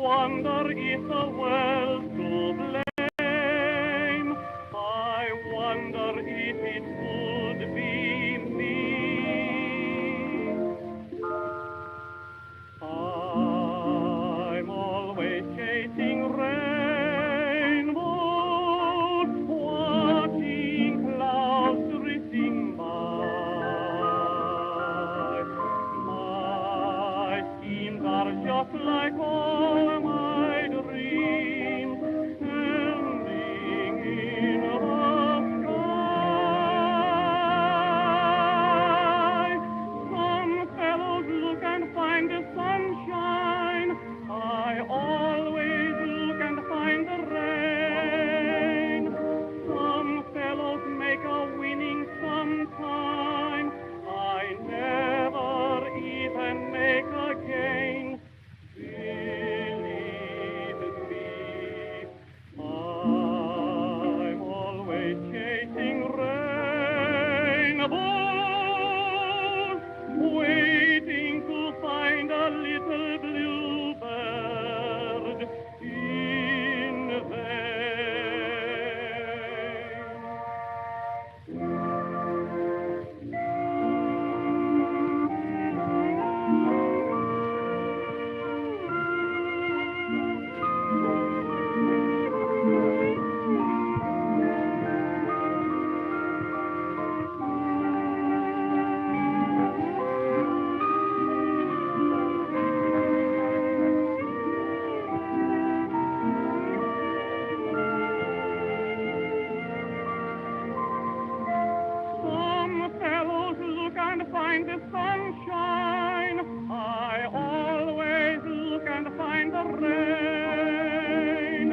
wonder if the world's to blame. I wonder if it could be me. I'm always chasing rainbows, watching clouds drifting by. My schemes are just like all my dreams, ending in the sky. Some fellows look and find the sunshine. I always look and find the rain. Some fellows make a winning sometime. I never even make a gain. Believe me, I'm always chasing rainbows, waiting to find a little bluebird in Some fellows look and find the sunshine. I always look and find the rain.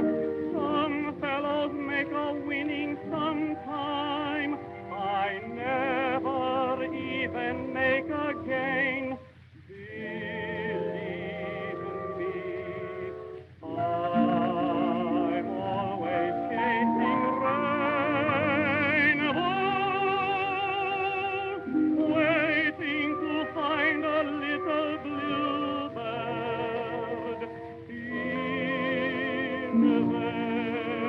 Some fellows make a winning sometime. I never even make a gain. Believe me, I'm always chasing rainbows, waiting to find a little bluebird in the vein.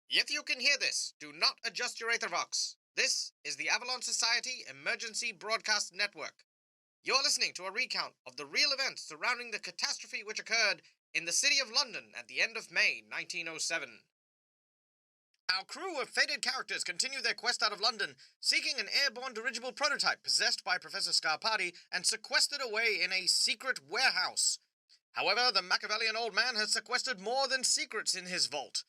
If you can hear this, do not adjust your Aethervox. This is the Avalon Society Emergency Broadcast Network. You're listening to a recount of the real events surrounding the catastrophe which occurred in the city of London at the end of May 1907. Our crew of fated characters continue their quest out of London, seeking an airborne dirigible prototype possessed by Professor Scarpati and sequestered away in a secret warehouse. However, the Machiavellian old man has sequestered more than secrets in his vault.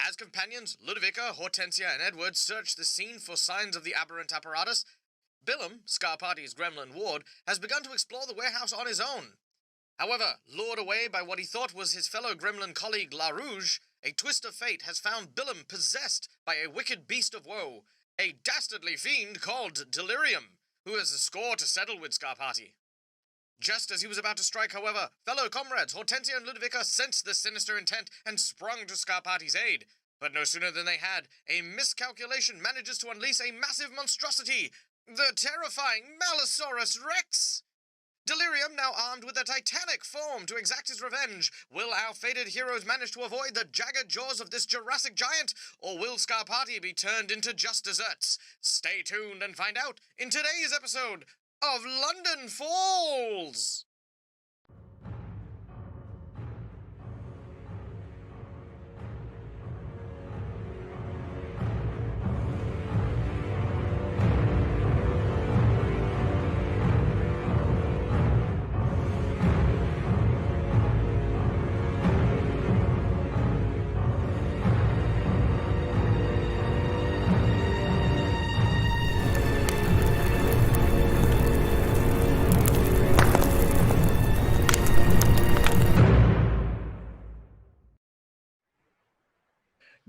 As companions, Ludovica, Hortensia, and Edward search the scene for signs of the aberrant apparatus, Billum, Scarpati's gremlin ward, has begun to explore the warehouse on his own. However, lured away by what he thought was his fellow gremlin colleague La Rouge, a twist of fate has found Billum possessed by a wicked beast of woe, a dastardly fiend called Delirium, who has a score to settle with Scarpati. Just as he was about to strike, however, fellow comrades Hortensia and Ludovica sensed the sinister intent and sprung to Scarpati's aid. But no sooner than they had, a miscalculation manages to unleash a massive monstrosity, the terrifying Malosaurus Rex! Delirium, now armed with a titanic form to exact his revenge. Will our fated heroes manage to avoid the jagged jaws of this Jurassic giant, or will Scarpati be turned into just desserts? Stay tuned and find out in today's episode of London Falls!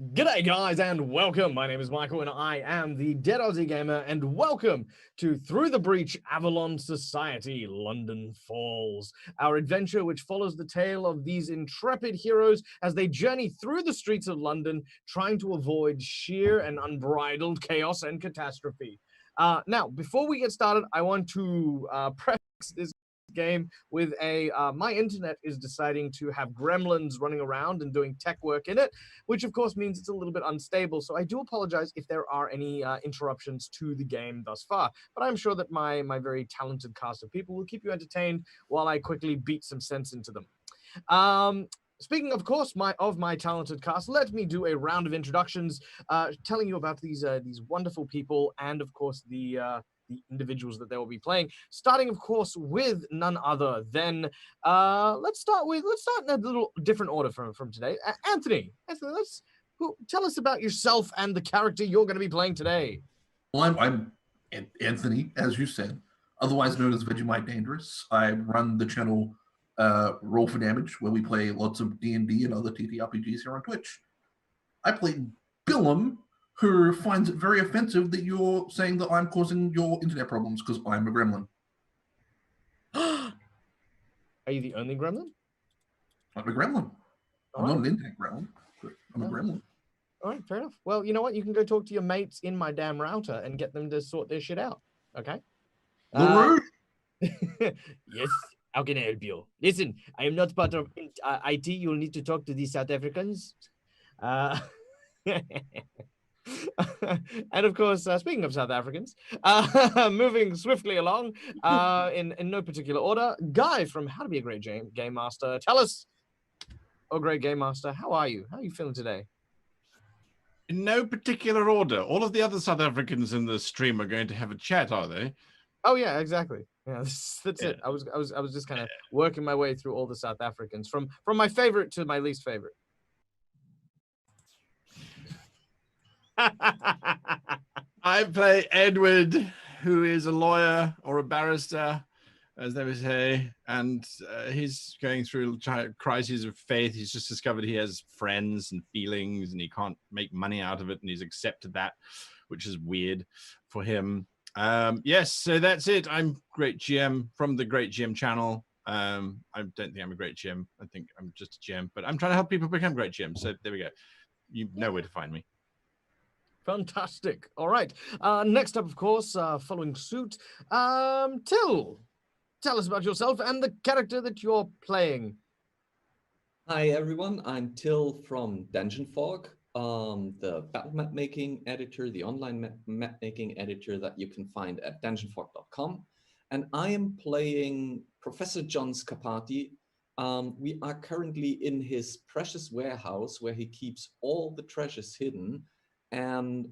G'day guys and welcome. My name is Michael and I am the Dead Aussie Gamer, and welcome to Through the Breach Avalon Society London Falls, our adventure which follows the tale of these intrepid heroes as they journey through the streets of London trying to avoid sheer and unbridled chaos and catastrophe. Now, before we get started, I want to preface this game with my internet is deciding to have gremlins running around and doing tech work in it, which of course means it's a little bit unstable. So I do apologize if there are any interruptions to the game thus far, but I'm sure that my very talented cast of people will keep you entertained while I quickly beat some sense into them. Speaking, of course, of my talented cast, let me do a round of introductions, telling you about these wonderful people and, of course, the individuals that they will be playing. Starting, of course, with none other than let's start in a little different order from today. Anthony, tell us about yourself and the character you're going to be playing today. Well, I'm Anthony, as you said, otherwise known as Vegemite Dangerous. I run the channel Roll for Damage, where we play lots of D&D and other TTRPGs here on Twitch. I play Billum, who finds it very offensive that you're saying that I'm causing your internet problems because I'm a gremlin. Are you the only gremlin? I'm a gremlin. I'm not an internet gremlin, but I'm a gremlin. All right, fair enough. Well, you know what? You can go talk to your mates in my damn router and get them to sort their shit out. Okay? Yes. How can I help you? Listen, I am not part of IT. You'll need to talk to these South Africans. And of course, speaking of South Africans, moving swiftly along in no particular order, Guy from How to Be a Great Game Master. Tell us, great game master, how are you? How are you feeling today? In no particular order. All of the other South Africans in the stream are going to have a chat, are they? Oh yeah, exactly. Yeah, that's it. I was just kind of working my way through all the South Africans from my favorite to my least favorite. I play Edward, who is a lawyer or a barrister, as they would say, and he's going through a crisis of faith. He's just discovered he has friends and feelings, and he can't make money out of it, and he's accepted that, which is weird for him. Yes, so that's it. I'm Great GM from the Great GM channel. I don't think I'm a great GM. I think I'm just a GM, but I'm trying to help people become great GMs. So there we go. You know where to find me. Fantastic. All right. Next up, of course, following suit, Till. Tell us about yourself and the character that you're playing. Hi, everyone. I'm Till from Dungeon Fog, the battle map making editor, the online map making editor that you can find at dungeonfog.com. And I am playing Professor John Scapati. We are currently in his precious warehouse where he keeps all the treasures hidden. And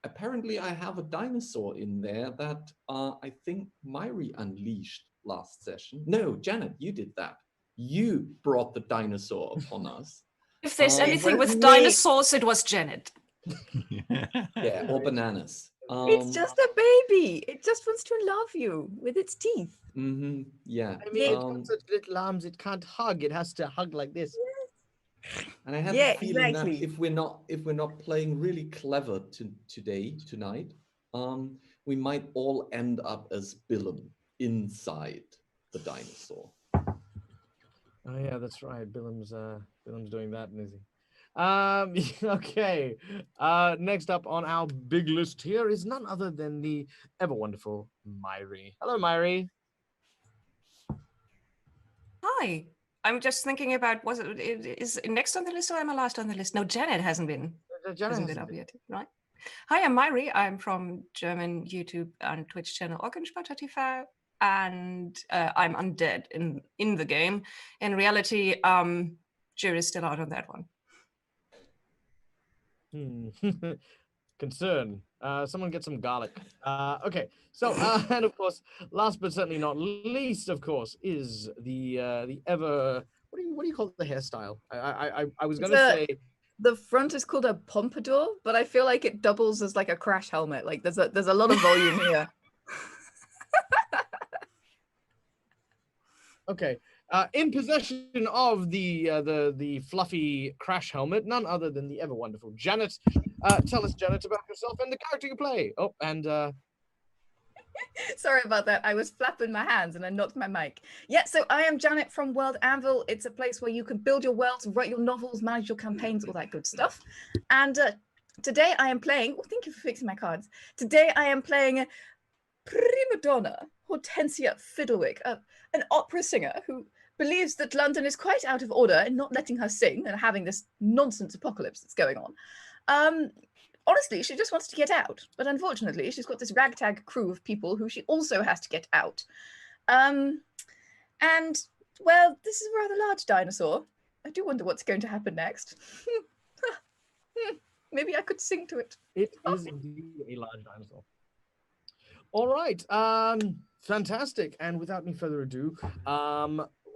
apparently I have a dinosaur in there that I think Myri unleashed last session. No, Janet, you did that. You brought the dinosaur upon us. If there's anything with dinosaurs, it was Janet. Yeah, or bananas. It's just a baby. It just wants to love you with its teeth. Yeah. I mean, it's got such little arms, it can't hug. It has to hug like this. And I have a feeling that if we're not playing really clever tonight, we might all end up as Billum inside the dinosaur. Oh yeah, that's right. Billum's doing that, isn't he? Okay. Next up on our big list here is none other than the ever wonderful Myri. Hello, Myri. Hi. I'm just thinking about, is it next on the list or am I last on the list? No, Janet hasn't been up yet, right? Hi, I'm Myri. I'm from German YouTube and Twitch channel Orkenspalter TV, and I'm undead in the game. In reality, jury's still out on that one. Concern. Someone get some garlic. Okay. So, and of course, last but certainly not least, of course, is the ever what do you call the hairstyle? I was gonna say the front is called a pompadour, but I feel like it doubles as like a crash helmet. Like there's a lot of volume here. Okay. In possession of the fluffy crash helmet, none other than the ever wonderful Janet. Tell us, Janet, about yourself and the character you play. Oh, and Sorry about that. I was flapping my hands and I knocked my mic. Yeah, so I am Janet from World Anvil. It's a place where you can build your worlds, write your novels, manage your campaigns, all that good stuff. And today I am playing. Oh, thank you for fixing my cards. Today I am playing prima donna Hortensia Fiddlewick, an opera singer who believes that London is quite out of order and not letting her sing and having this nonsense apocalypse that's going on. Honestly, she just wants to get out, but unfortunately, she's got this ragtag crew of people who she also has to get out. And, well, this is a rather large dinosaur. I do wonder what's going to happen next. Maybe I could sing to it. it is indeed a large dinosaur. All right, fantastic. And without any further ado,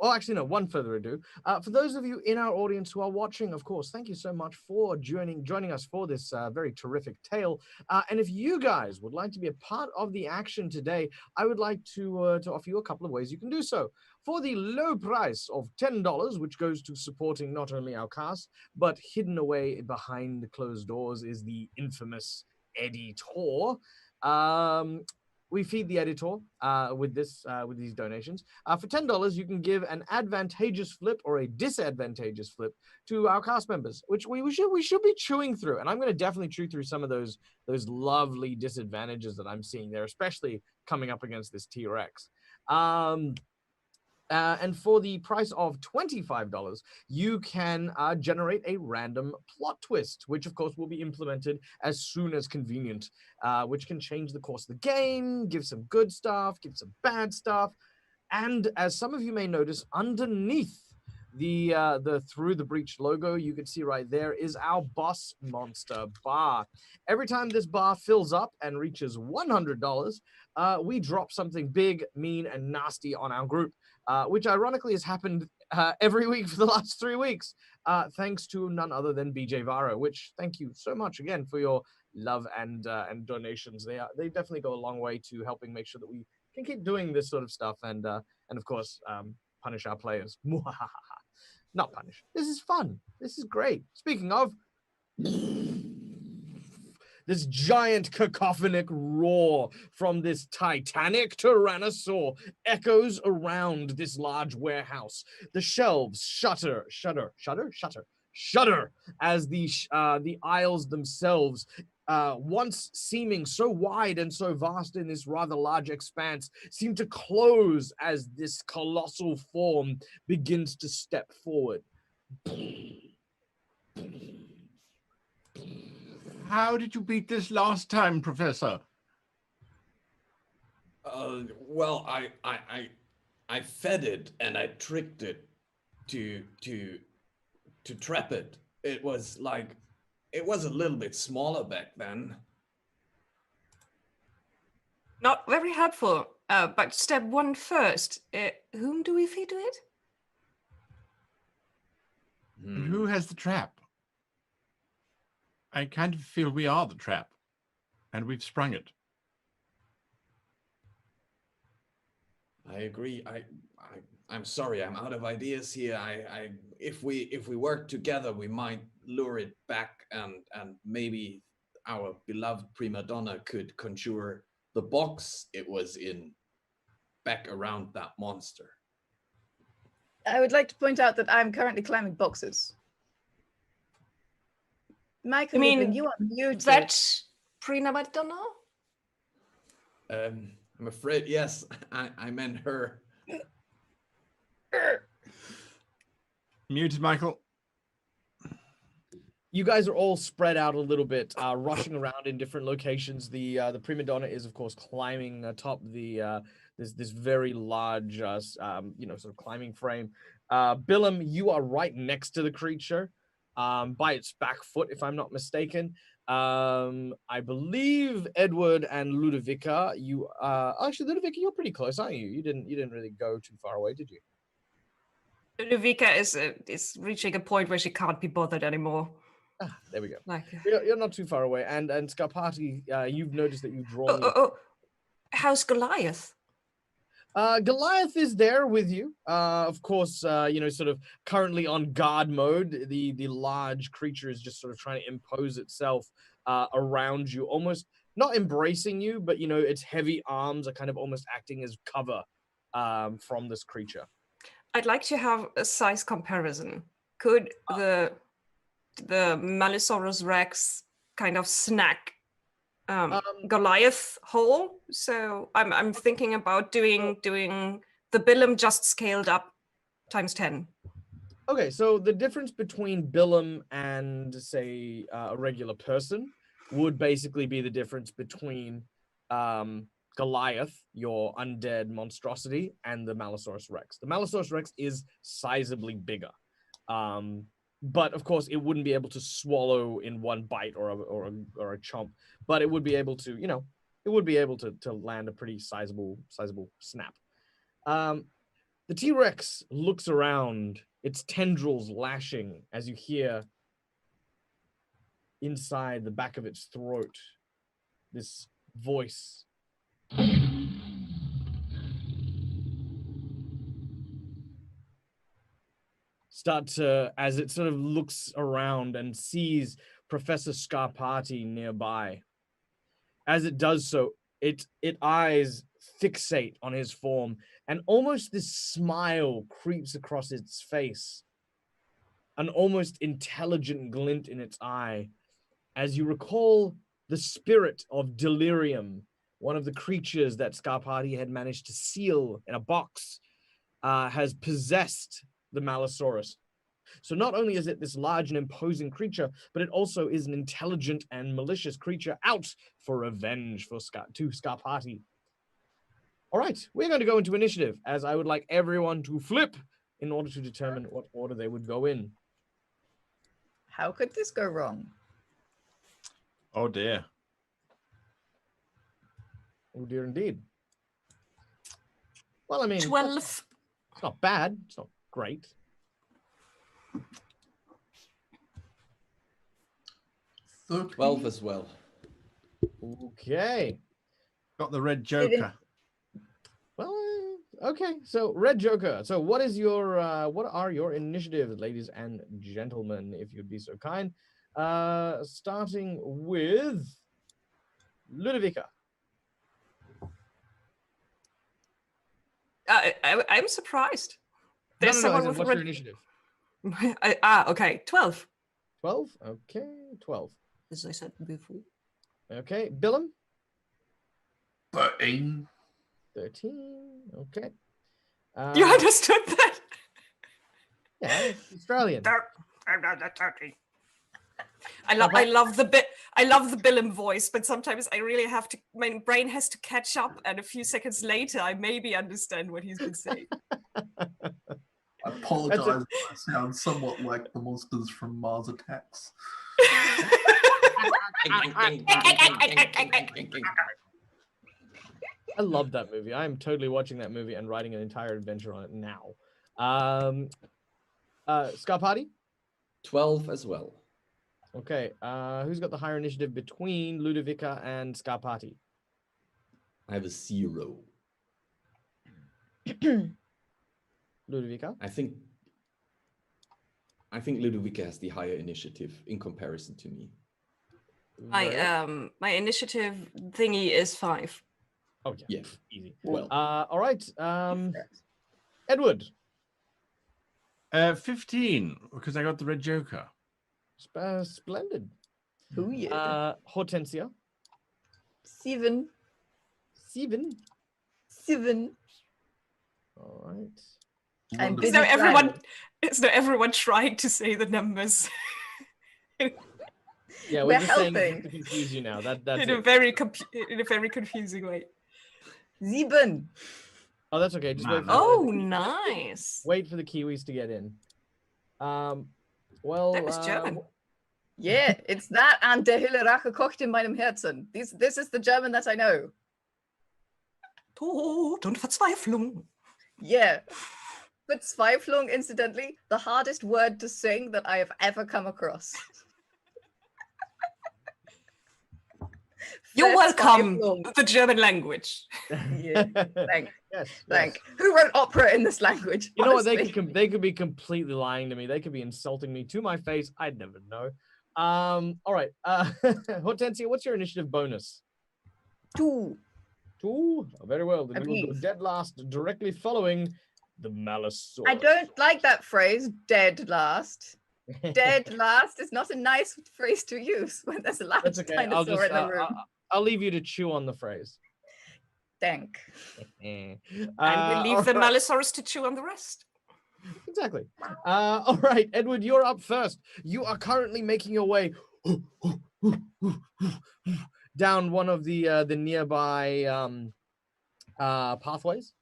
well, actually, no, one further ado. For those of you in our audience who are watching, of course, thank you so much for joining us for this very terrific tale. And if you guys would like to be a part of the action today, I would like to offer you a couple of ways you can do so. For the low price of $10, which goes to supporting not only our cast, but hidden away behind the closed doors is the infamous editor. We feed the editor with these donations. For $10, you can give an advantageous flip or a disadvantageous flip to our cast members, which we should be chewing through. And I'm going to definitely chew through some of those lovely disadvantages that I'm seeing there, especially coming up against this T-Rex. And for the price of $25, you can generate a random plot twist, which of course will be implemented as soon as convenient, which can change the course of the game, give some good stuff, give some bad stuff. And as some of you may notice, underneath the Through the Breach logo, you can see right there is our boss monster bar. Every time this bar fills up and reaches $100, we drop something big, mean, and nasty on our group. Which ironically has happened every week for the last 3 weeks, thanks to none other than BJ Varo, which thank you so much again for your love and donations. They definitely go a long way to helping make sure that we can keep doing this sort of stuff and of course punish our players. Not punish. This is fun. This is great. Speaking of, this giant cacophonic roar from this titanic tyrannosaur echoes around this large warehouse. The shelves shudder as the aisles themselves, once seeming so wide and so vast in this rather large expanse, seem to close as this colossal form begins to step forward. How did you beat this last time, Professor? Well, I fed it and I tricked it to trap it. It was a little bit smaller back then. Not very helpful. But step one first. Whom do we feed to it? And who has the trap? I kind of feel we are the trap, and we've sprung it. I agree. I'm sorry. I'm out of ideas here. If we work together, we might lure it back, and maybe our beloved prima donna could conjure the box it was in back around that monster. I would like to point out that I'm currently climbing boxes. Michael, you are muted. That prima donna? I'm afraid, yes, I meant her. Muted, Michael. You guys are all spread out a little bit, rushing around in different locations. The prima donna is, of course, climbing atop the this very large, sort of climbing frame. Billum, you are right next to the creature, by its back foot, if I'm not mistaken. I believe Edward and Ludovica, you actually Ludovica, you're pretty close, aren't you? You didn't really go too far away, did you? Ludovica is reaching a point where she can't be bothered anymore. There we go. Like, You're not too far away, and Scarpati, you've noticed that you've drawn. how's Goliath? Goliath is there with you. Of course, sort of currently on guard mode. The large creature is just sort of trying to impose itself around you, almost not embracing you, but its heavy arms are kind of almost acting as cover from this creature. I'd like to have a size comparison. Could the Malisaurus Rex kind of snack Goliath whole? So I'm thinking about doing the Billum just scaled up times 10. Okay, so the difference between Billum and, say, a regular person would basically be the difference between Goliath, your undead monstrosity, and the Malisaurus Rex. The Malisaurus Rex is sizably bigger. But of course, it wouldn't be able to swallow in one bite or a chomp. But it would be able to, it would be able to land a pretty sizable snap. The T-Rex looks around, its tendrils lashing as you hear inside the back of its throat this voice. Start to, as it sort of looks around and sees Professor Scarpati nearby. As it does so, its eyes fixate on his form, and almost this smile creeps across its face, an almost intelligent glint in its eye, as you recall the spirit of Delirium, one of the creatures that Scarpati had managed to seal in a box, has possessed the Malisaurus. So not only is it this large and imposing creature, but it also is an intelligent and malicious creature out for revenge to Scarpati. All right, we're going to go into initiative, as I would like everyone to flip in order to determine what order they would go in. How could this go wrong? Oh dear. Oh dear indeed. Well, I mean, 12. it's not bad. It's not great. So 12 as well. Okay. Got the red Joker. Well, okay. So, Red Joker. So, what are your initiatives, ladies and gentlemen, if you'd be so kind? Starting with Ludovica. I'm surprised. There's someone with what's your initiative? Okay, 12. 12? Okay, 12. As I said before. Okay, Billum? 13. 13. Okay. You understood that? Yeah, it's Australian. I love the Billum voice, but sometimes I really have to. My brain has to catch up, and a few seconds later, I maybe understand what he's been saying. I apologize if I sound somewhat like the monsters from Mars Attacks. I love that movie. I'm totally watching that movie and writing an entire adventure on it now. Scarpati? 12 as well. Okay. Who's got the higher initiative between Ludovica and Scarpati? I have a 0. Ludovica? I think Ludovica has the higher initiative in comparison to me. My initiative thingy is 5. Oh yeah. Yeah. Easy. Well. All right. Edward. 15, because I got the red Joker. Splendid. Oh yeah. Hortensia. 7. 7. 7. All right. I'm Wonderful. busy Is there everyone trying to say the numbers? Yeah, We're we're just saying helping. to confuse you now. That's in a it. very confusing way. 7. Oh, that's okay. Just wait. Oh, nice. Wait for the Kiwis to get in. Well, That was German. Yeah, it's that and der Hille Rache kocht in meinem Herzen. This is the German that I know. Tod und Verzweiflung. Yeah. But Zweiflung, incidentally, the hardest word to sing that I have ever come across. You're 35 welcome. long. The German language. Yeah, thank. Yes. Thank. Who wrote opera in this language? You know what? honestly? They could be completely lying to me. They could be insulting me to my face. I'd never know. All right. Hortensia, what's your initiative bonus? 2. 2. Very well. I Then we will go believe. dead last, directly following the Malisaurus. I don't like that phrase, dead last. Dead last is not a nice phrase to use when there's a large That's okay. I'll dinosaur just in the room. I'll leave you to chew on the phrase. Thank. And we leave the Malisaurus to chew on the rest. Exactly. All right, Edward, you're up first. You are currently making your way down one of the nearby pathways.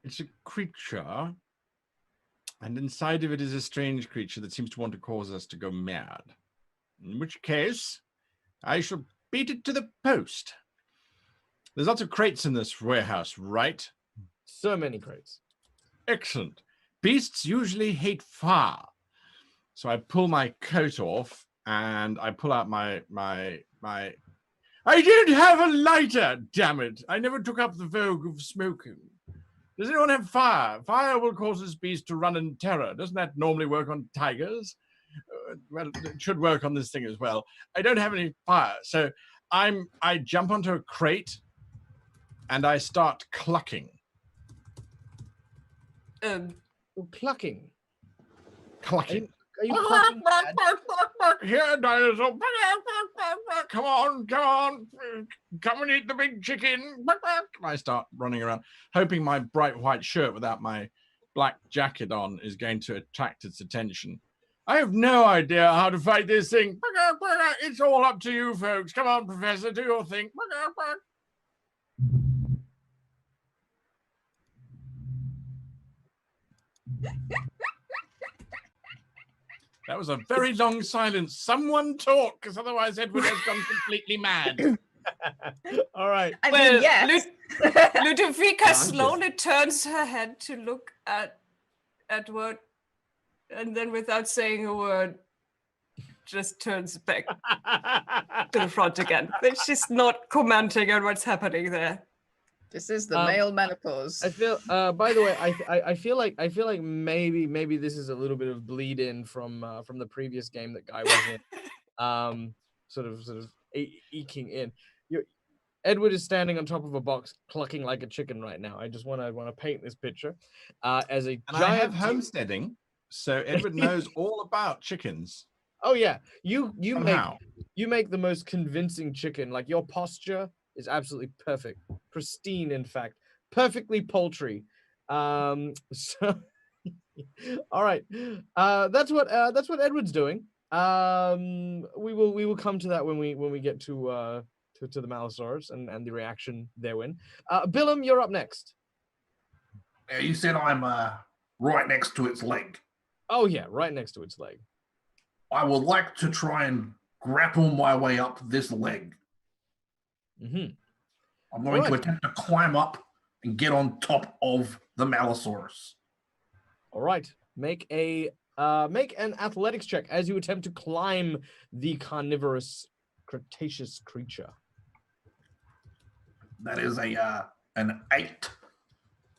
It's a creature, and inside of it is a strange creature that seems to want to cause us to go mad. In which case, I shall beat it to the post. There's lots of crates in this warehouse, right? So many crates. Excellent. Beasts usually hate fire. So I pull my coat off and I pull out my I didn't have a lighter, damn it. I never took up the vogue of smoking. Does anyone have fire? Fire will cause this beast to run in terror. Doesn't that normally work on tigers? Well, it should work on this thing as well. I don't have any fire. So I jump onto a crate and I start clucking. Clucking. Clucking. Are you clucking? Here, dinosaur. Come on, come and eat the big chicken. I start running around, hoping my bright white shirt without my black jacket on is going to attract its attention. I have no idea how to fight this thing. It's all up to you folks. Come on, Professor, do your thing. That was a very long silence. Someone talk, because otherwise Edward has gone completely mad. All right. I mean, yes. Ludovica slowly turns her head to look at Edward, and then without saying a word, just turns back to the front again. But she's not commenting on what's happening there. This is the male menopause. I feel. By the way, I feel like maybe this is a little bit of bleed in from the previous game that Guy was in, sort of eking in. Edward is standing on top of a box, clucking like a chicken right now. I just want to paint this picture as a And giant. I have homesteading, so Edward knows all about chickens. Oh yeah, you Somehow. make the most convincing chicken. Like your posture is absolutely perfect, pristine, in fact, perfectly poultry. So, all right, that's what Edward's doing. We will come to that when we get to the Malisaurus and the reaction therein. Billum, you're up next. Yeah, you said I'm right next to its leg. Oh yeah, right next to its leg. I would like to try and grapple my way up this leg. Mm-hmm. I'm going Right. to attempt to climb up and get on top of the Malisaurus. All right, make an athletics check as you attempt to climb the carnivorous Cretaceous creature. That is an 8.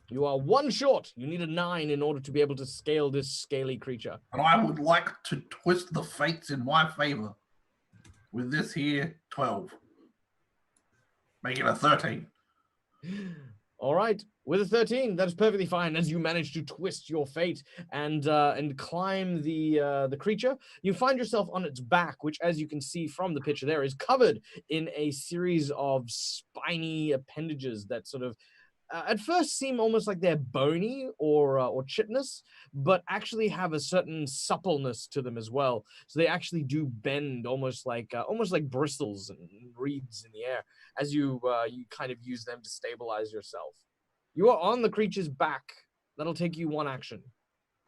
You are one short. You need a 9 in order to be able to scale this scaly creature. And I would like to twist the fates in my favor with this here 12. Make it a 13. All right, with a 13, that is perfectly fine. As you manage to twist your fate and climb the creature, you find yourself on its back, which, as you can see from the picture there, is covered in a series of spiny appendages that sort of at first seem almost like they're bony or chitinous, but actually have a certain suppleness to them as well. So they actually do bend almost like bristles and reeds in the air as you kind of use them to stabilize yourself. You are on the creature's back. That'll take you one action.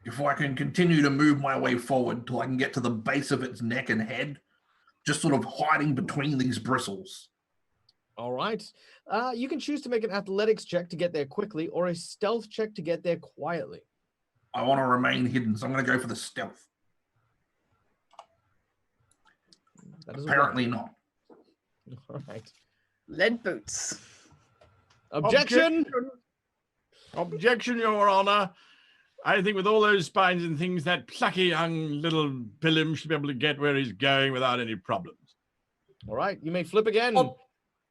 If I can continue to move my way forward till I can get to the base of its neck and head, just sort of hiding between these bristles. All right. You can choose to make an athletics check to get there quickly or a stealth check to get there quietly. I want to remain hidden, so I'm going to go for the stealth. That is Apparently not. All right. Lead boots. Objection. Objection, Your Honor. I think with all those spines and things, that plucky young little pillim should be able to get where he's going without any problems. All right. You may flip again.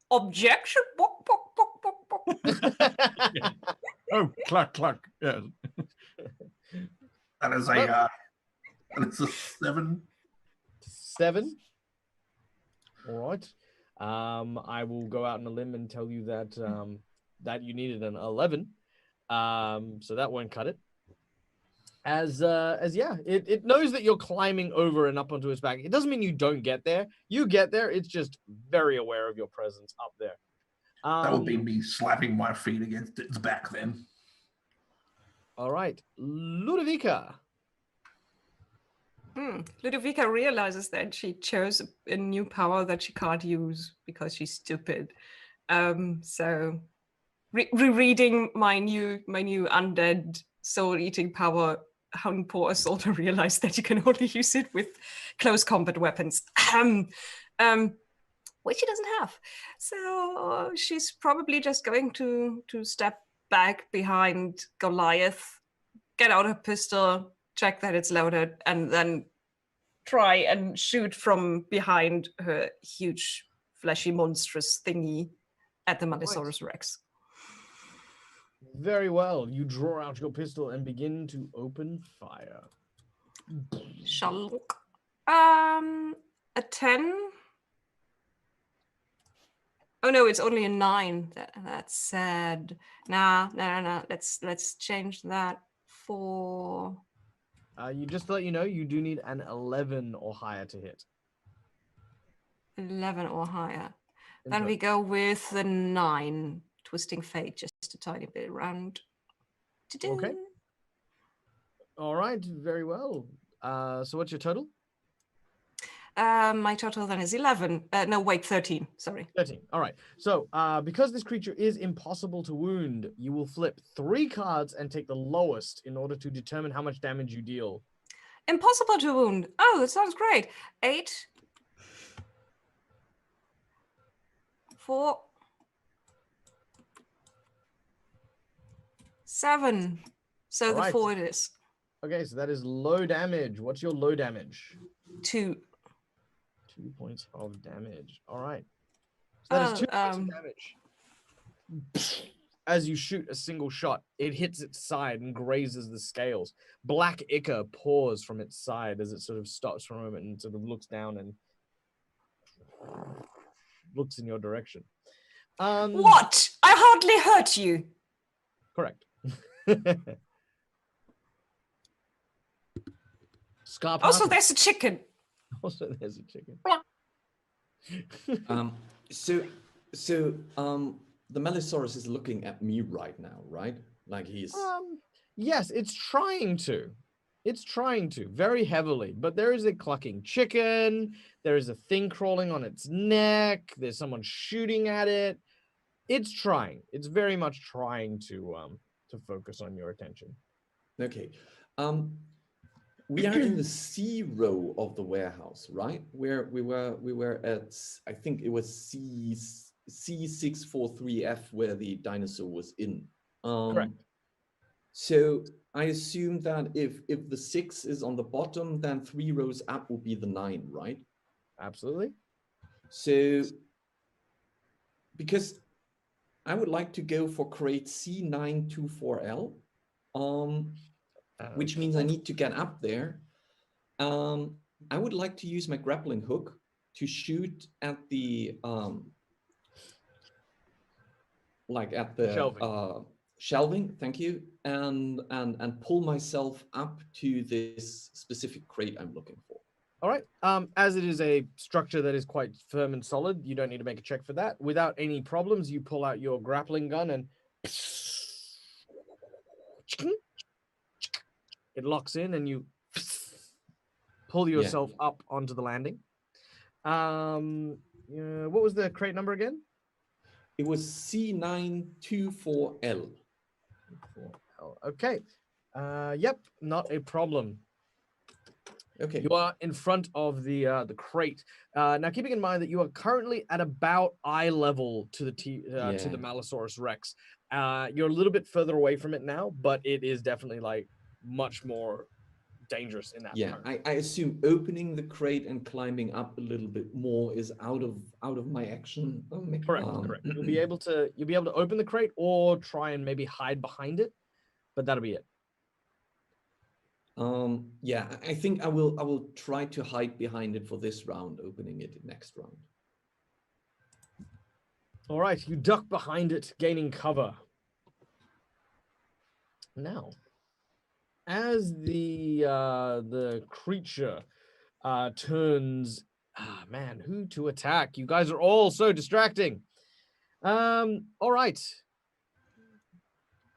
Objection. Bok, bok, bok, bok, bok. Oh, cluck, cluck. Yes. That is a 7. 7. All right. I will go out on a limb and tell you that that you needed an 11. So that won't cut it. As yeah, it knows that you're climbing over and up onto its back. It doesn't mean you don't get there. You get there. It's just very aware of your presence up there. That would be me slapping my feet against its back then. All right, Ludovica. Ludovica realizes that she chose a new power that she can't use because she's stupid. So rereading my new undead soul-eating power, how poor a soul to realize that you can only use it with close combat weapons, which she doesn't have. So she's probably just going to step back behind Goliath, get out her pistol, check that it's loaded, and then try and shoot from behind her huge, fleshy, monstrous thingy at the Malisaurus Rex. Very well. You draw out your pistol and begin to open fire. Shalok. A 10. Oh no, it's only a 9. That's sad. No. Let's change that for. Just to let you know, you do need an 11 or higher to hit. 11 or higher. Then we go with the 9. Twisting Fate, just a tiny bit around. Okay. All right, very well. So what's your total? My total then is 11. No, wait, 13. Sorry. 13. All right. So because this creature is impossible to wound, you will flip 3 cards and take the lowest in order to determine how much damage you deal. Impossible to wound. Oh, that sounds great. 8. 4. 7. So the 4 it is. Okay, so that is low damage. What's your low damage? 2. 2 points of damage. All right. So that is 2 points of damage. As you shoot a single shot, it hits its side and grazes the scales. Black ichor pours from its side as it sort of stops for a moment and sort of looks down and looks in your direction. What? I hardly hurt you. Correct. Scarp. Also, there's a chicken. Also, there's a chicken. The Melisaurus is looking at me right now, right? Like he's. Yes, it's trying to. It's trying to very heavily, but there is a clucking chicken. There is a thing crawling on its neck. There's someone shooting at it. It's trying. It's very much trying to focus on your attention. Okay. We are in the C row of the warehouse, right? Where we were at, I think it was C643F where the dinosaur was in. Correct. So I assume that if the 6 is on the bottom, then 3 rows up would be the 9, right? Absolutely. So because I would like to go for crate C924L, which means I need to get up there. I would like to use my grappling hook to shoot at the shelving. Thank you, and pull myself up to this specific crate I'm looking for. All right. As it is a structure that is quite firm and solid, you don't need to make a check for that. Without any problems, you pull out your grappling gun and it locks in and you pull yourself up onto the landing. What was the crate number again? It was C924L. Okay. Yep, not a problem. Okay. You are in front of the crate. Now, keeping in mind that you are currently at about eye level to the to the Malosaurus Rex. You're a little bit further away from it now, but it is definitely like much more dangerous in that. Yeah, I assume opening the crate and climbing up a little bit more is out of my action. Correct. You'll be able to open the crate or try and maybe hide behind it, but that'll be it. Yeah, I think I will try to hide behind it for this round, opening it next round. All right, you duck behind it, gaining cover. Now, as the creature turns, man, who to attack? You guys are all so distracting. All right.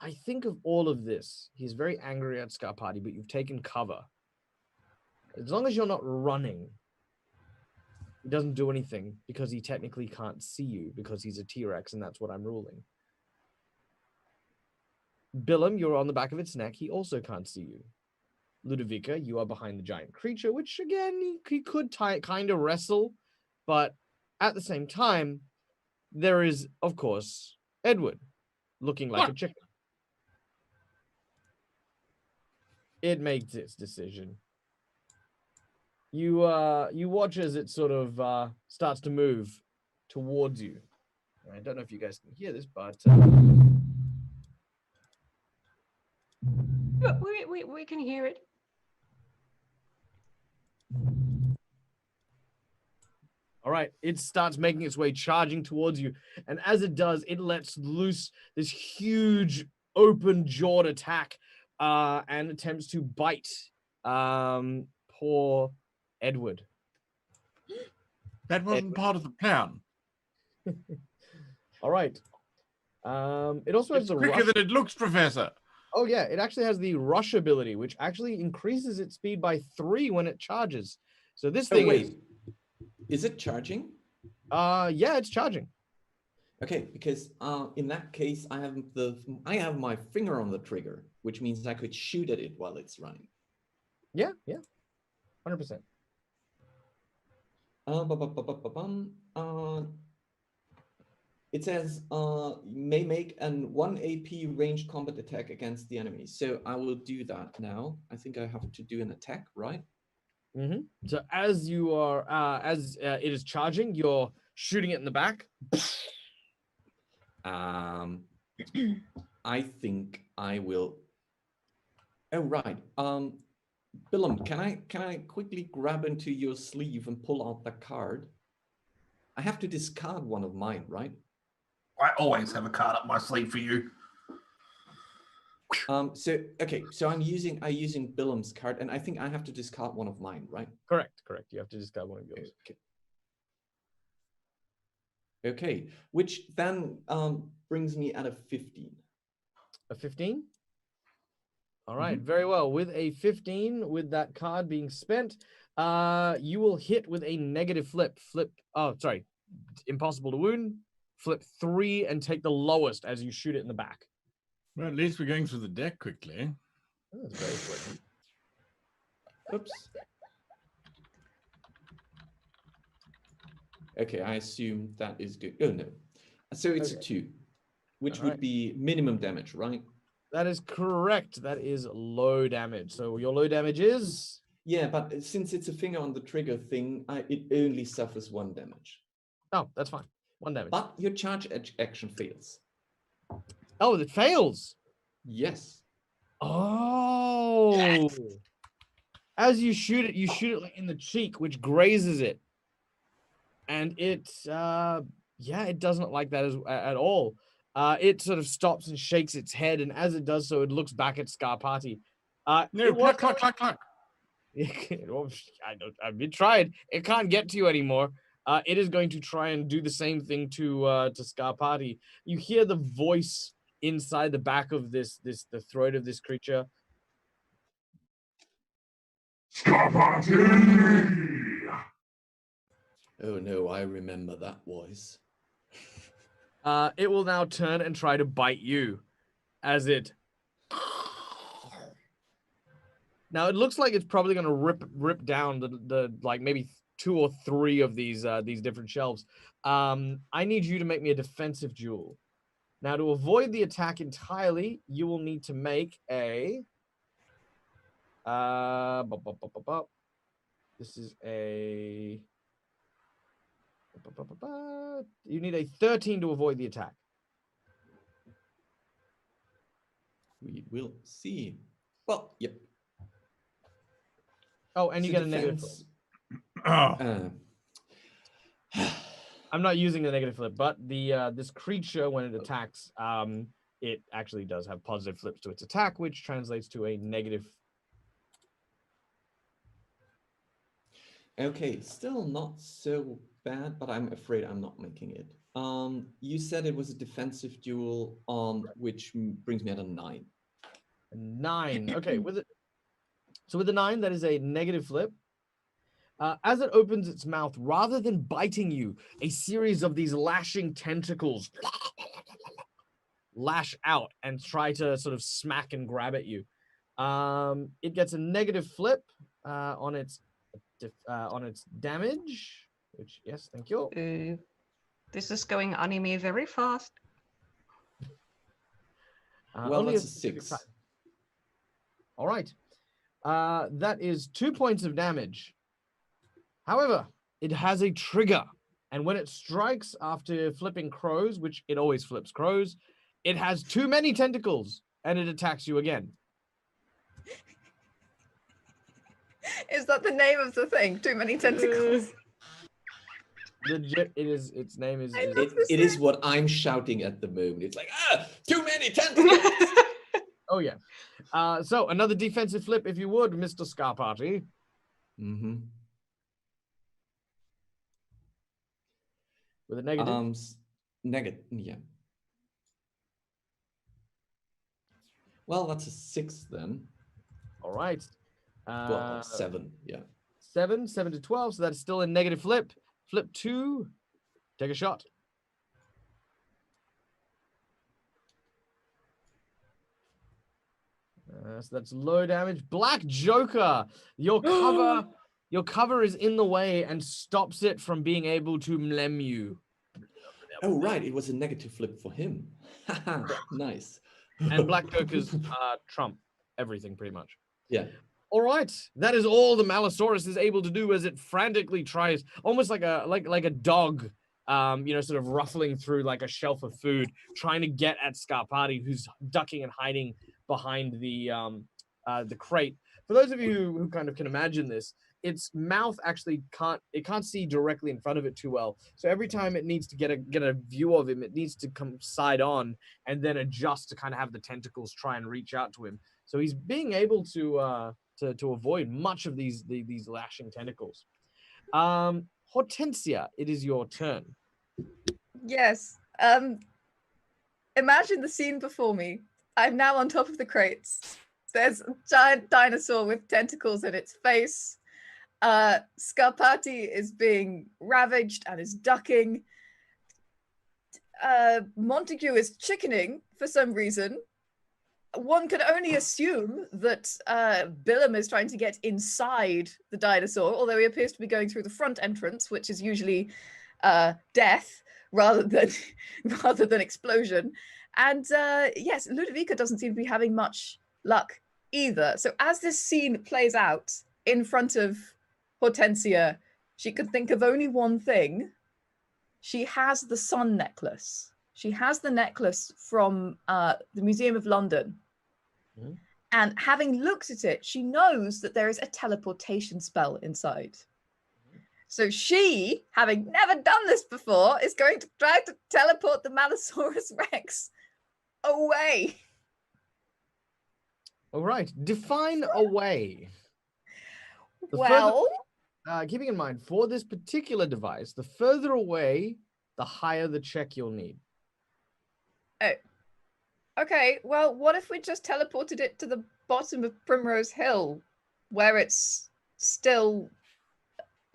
I think of all of this. He's very angry at Scarpati, but you've taken cover. As long as you're not running, he doesn't do anything because he technically can't see you because he's a T-Rex, and that's what I'm ruling. Billum, you're on the back of its neck. He also can't see you. Ludovica, you are behind the giant creature, which again, he could kind of wrestle, but at the same time, there is, of course, Edward, looking like a chicken. It makes its decision. You watch as it sort of starts to move towards you. I don't know if you guys can hear this, but we can hear it. All right, it starts making its way, charging towards you, and as it does, it lets loose this huge open-jawed attack and attempts to bite poor Edward. That wasn't part of the plan. All right. It also has It's the quicker than it looks, Professor. Oh yeah, it actually has the rush ability, which actually increases its speed by 3 when it charges. So this thing is it charging? Yeah, it's charging. Okay, because in that case, I have my finger on the trigger, which means I could shoot at it while it's running. Yeah, 100%. It says may make an 1 AP ranged combat attack against the enemy. So I will do that now. I think I have to do an attack, right? Mm-hmm. So as you are, it is charging, you're shooting it in the back. I think I will. Oh right. Billum, can I quickly grab into your sleeve and pull out the card? I have to discard one of mine, right? I always have a card up my sleeve for you. So I'm using Billum's card, and I think I have to discard one of mine, right? Correct. You have to discard one of yours. Okay. Which then brings me at a 15. A 15? All right, very well. With a 15, with that card being spent, you will hit with a negative flip. Impossible to wound. Flip 3 and take the lowest as you shoot it in the back. Well, at least we're going through the deck quickly. Oh, that's very quick. Oops. Okay, I assume that is good. Oh, no. So it's a 2, which would be minimum damage, right? That is correct. That is low damage. So your low damage is? Yeah, but since it's a finger on the trigger thing, it only suffers 1 damage. Oh, that's fine. 1 damage. But your charge action fails. Oh, it fails? Yes. Oh. As you shoot it like in the cheek, which grazes it. And it, it doesn't like that at all. It sort of stops and shakes its head, and as it does so, it looks back at Scarpati. Cluck. I've been tried. It can't get to you anymore. It is going to try and do the same thing to Scarpati. You hear the voice inside the back of the throat of this creature. Scarpati! Oh no, I remember that voice. It will now turn and try to bite you as it Now it looks like it's probably going to rip down the like maybe 2 or 3 of these different shelves. I need you to make me a defensive duel. Now to avoid the attack entirely, you will need to make a this is a you need a 13 to avoid the attack. We will see. Well, yep. Oh, and you get a negative flip. Oh. I'm not using the negative flip, but the this creature, when it attacks, it actually does have positive flips to its attack, which translates to a negative. Okay, still not so bad, but I'm afraid I'm not making it. You said it was a defensive duel, which brings me at a 9. A 9. Okay, with it. So with the 9, that is a negative flip. As it opens its mouth, rather than biting you, a series of these lashing tentacles lash out and try to sort of smack and grab at you. It gets a negative flip on its damage, which, yes, thank you. This is going anime very fast. Well, that's a 6. All right. That is 2 points of damage. However, it has a trigger, and when it strikes after flipping crows, which it always flips crows, it has too many tentacles, and it attacks you again. Is that the name of the thing? Too many tentacles. Legit, it is. Its name is. It is what I'm shouting at the moment. It's like, too many tentacles. Oh yeah. So another defensive flip, if you would, Mr. Scarparty. Mm-hmm. With a negative. Negative, yeah. Well, that's a 6 then. All right. Well, 7, yeah. 7 to 12, so that's still a negative flip. Flip 2. Take a shot. So that's low damage. Black Joker, your cover is in the way and stops it from being able to mlem you. Oh, right. It was a negative flip for him. Nice. And Black Joker's trump everything pretty much. Yeah. All right. That is all the Malosaurus is able to do as it frantically tries, almost like a dog, sort of ruffling through like a shelf of food, trying to get at Scarparty, who's ducking and hiding behind the crate. For those of you who kind of can imagine this, its mouth actually can't see directly in front of it too well. So every time it needs to get a view of him, it needs to come side on and then adjust to kind of have the tentacles try and reach out to him. So he's being able to avoid much of these lashing tentacles. Hortensia, it is your turn. Yes. Imagine the scene before me. I'm now on top of the crates. There's a giant dinosaur with tentacles in its face. Scarparty is being ravaged and is ducking. Montague is chickening for some reason. One could only assume that Billum is trying to get inside the dinosaur, although he appears to be going through the front entrance, which is usually death rather than explosion. And yes, Ludovica doesn't seem to be having much luck either. So as this scene plays out in front of Hortensia, she could think of only one thing. She has the sun necklace. She has the necklace from the Museum of London. Mm-hmm. And having looked at it, she knows that there is a teleportation spell inside. So she, having never done this before, is going to try to teleport the Malosaurus Rex away. All right. Define away. Keeping in mind, for this particular device, the further away, the higher the check you'll need. Oh. Okay, well, what if we just teleported it to the bottom of Primrose Hill, where it's still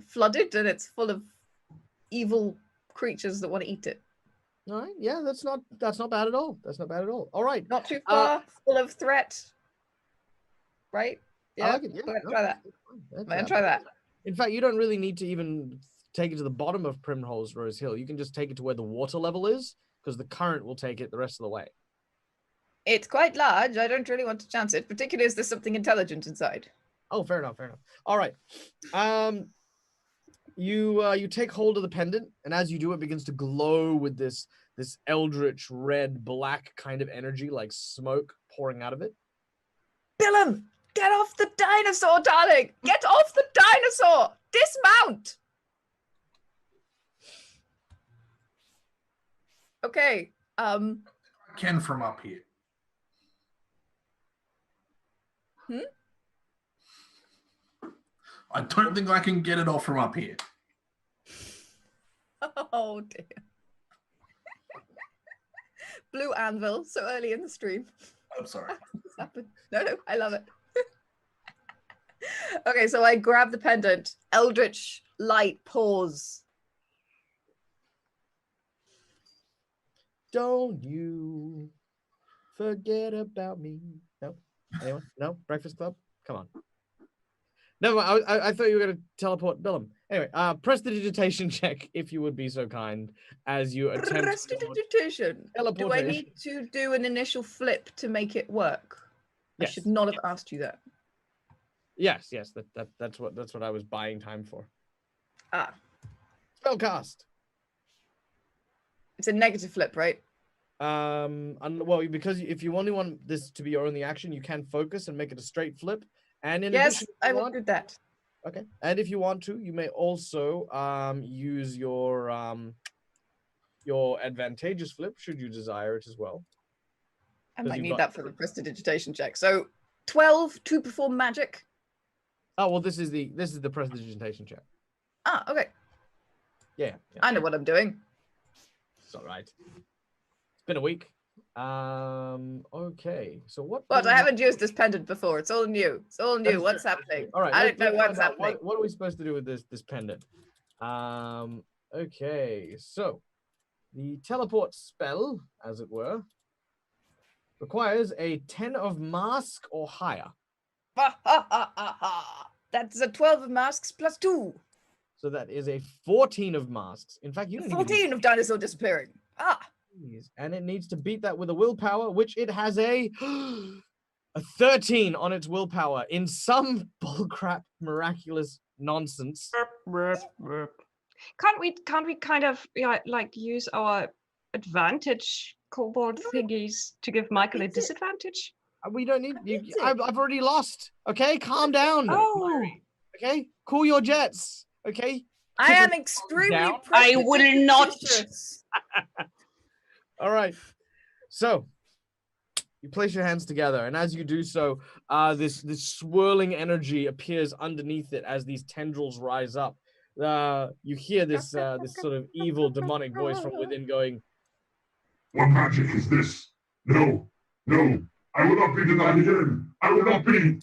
flooded and it's full of evil creatures that want to eat it? All right, yeah, that's not bad at all. That's not bad at all. All right. Not too far, full of threat, right? Yeah, I like it. Yeah, go ahead, no, try that. that's, Man, try that. In fact, you don't really need to even take it to the bottom of Primrose Rose Hill. You can just take it to where the water level is, because the current will take it the rest of the way. It's quite large. I don't really want to chance it, particularly as there's something intelligent inside. Oh, fair enough, fair enough. All right. You take hold of the pendant, and as you do, it begins to glow with this eldritch red black kind of energy, like smoke pouring out of it. Billum, get off the dinosaur, darling! Get off the dinosaur! Dismount! Okay. Ken from up here. I don't think I can get it off from up here. Oh dear. Blue anvil so early in the stream. I'm sorry. What's happened? No, I love it. Okay, so I grab the pendant. Eldritch light pours. Don't you forget about me. No? Anyone? No? Breakfast Club? Come on. No, I thought you were going to teleport Billum. Anyway, prestidigitation check, if you would be so kind, as you attempt Prestidigitation. Do I teleportation. need to do an initial flip to make it work? Yes. I should not have asked you that. Yes, that's what I was buying time for. Ah, Spellcast. it's a negative flip, right? Well, because if you only want this to be your only action, you can focus and make it a straight flip. And in Yes, addition, I will do that. Okay, and if you want to, you may also use your advantageous flip should you desire it as well. I 'Cause might you've need got- that for the prestidigitation check. So 12 to perform magic. Oh well, this is the prestidigitation check. Ah, okay. Yeah. I know what I'm doing. It's all right. It's been a week. Okay. So what? But I haven't used this pendant before. It's all new. It's all That new. is What's true. happening? All right. I don't know let's what's find out happening. What are we supposed to do with this pendant? Okay. So the teleport spell, as it were, requires a 10 of mask or higher. Ha, ha, ha, ha, ha. That's a 12 of masks plus 2. So that is a 14 of masks. In fact, you don't even 14 of dinosaur disappearing. Ah, use, and it needs to beat that with a willpower, which it has a 13 on its willpower in some bullcrap miraculous nonsense. Can't we kind of like use our advantage kobold thingies to give Michael a disadvantage? We don't need you. Is it? I've already lost. Okay, calm down. Oh, Okay, cool your jets. Okay. I am extremely down. I will not. prestidigitacious. All right. So you place your hands together, and as you do so, this swirling energy appears underneath it as these tendrils rise up. You hear this sort of evil demonic voice from within going, What magic is this? No, no, I will not be denied again. I will not be.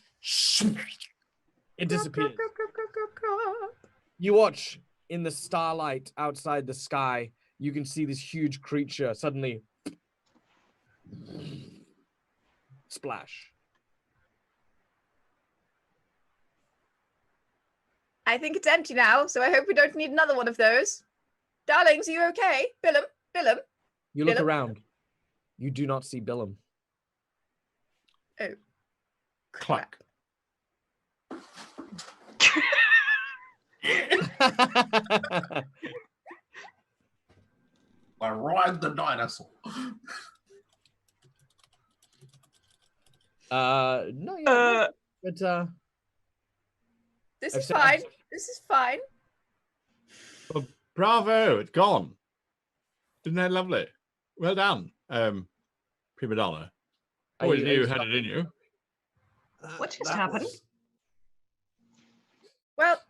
it disappears. You watch in the starlight outside the sky. You can see this huge creature suddenly splash. I think it's empty now, so I hope we don't need another one of those. Darlings, are you okay? Billum, Billum. You look Billum? around. You do not see Billum. Oh. Clack. I ride the dinosaur. No, yeah, but This I've is said- fine. This is fine. Well, bravo, it's gone. Isn't that lovely? Well done, prima donna. Always knew you had it in you. What just That happened? was- Well,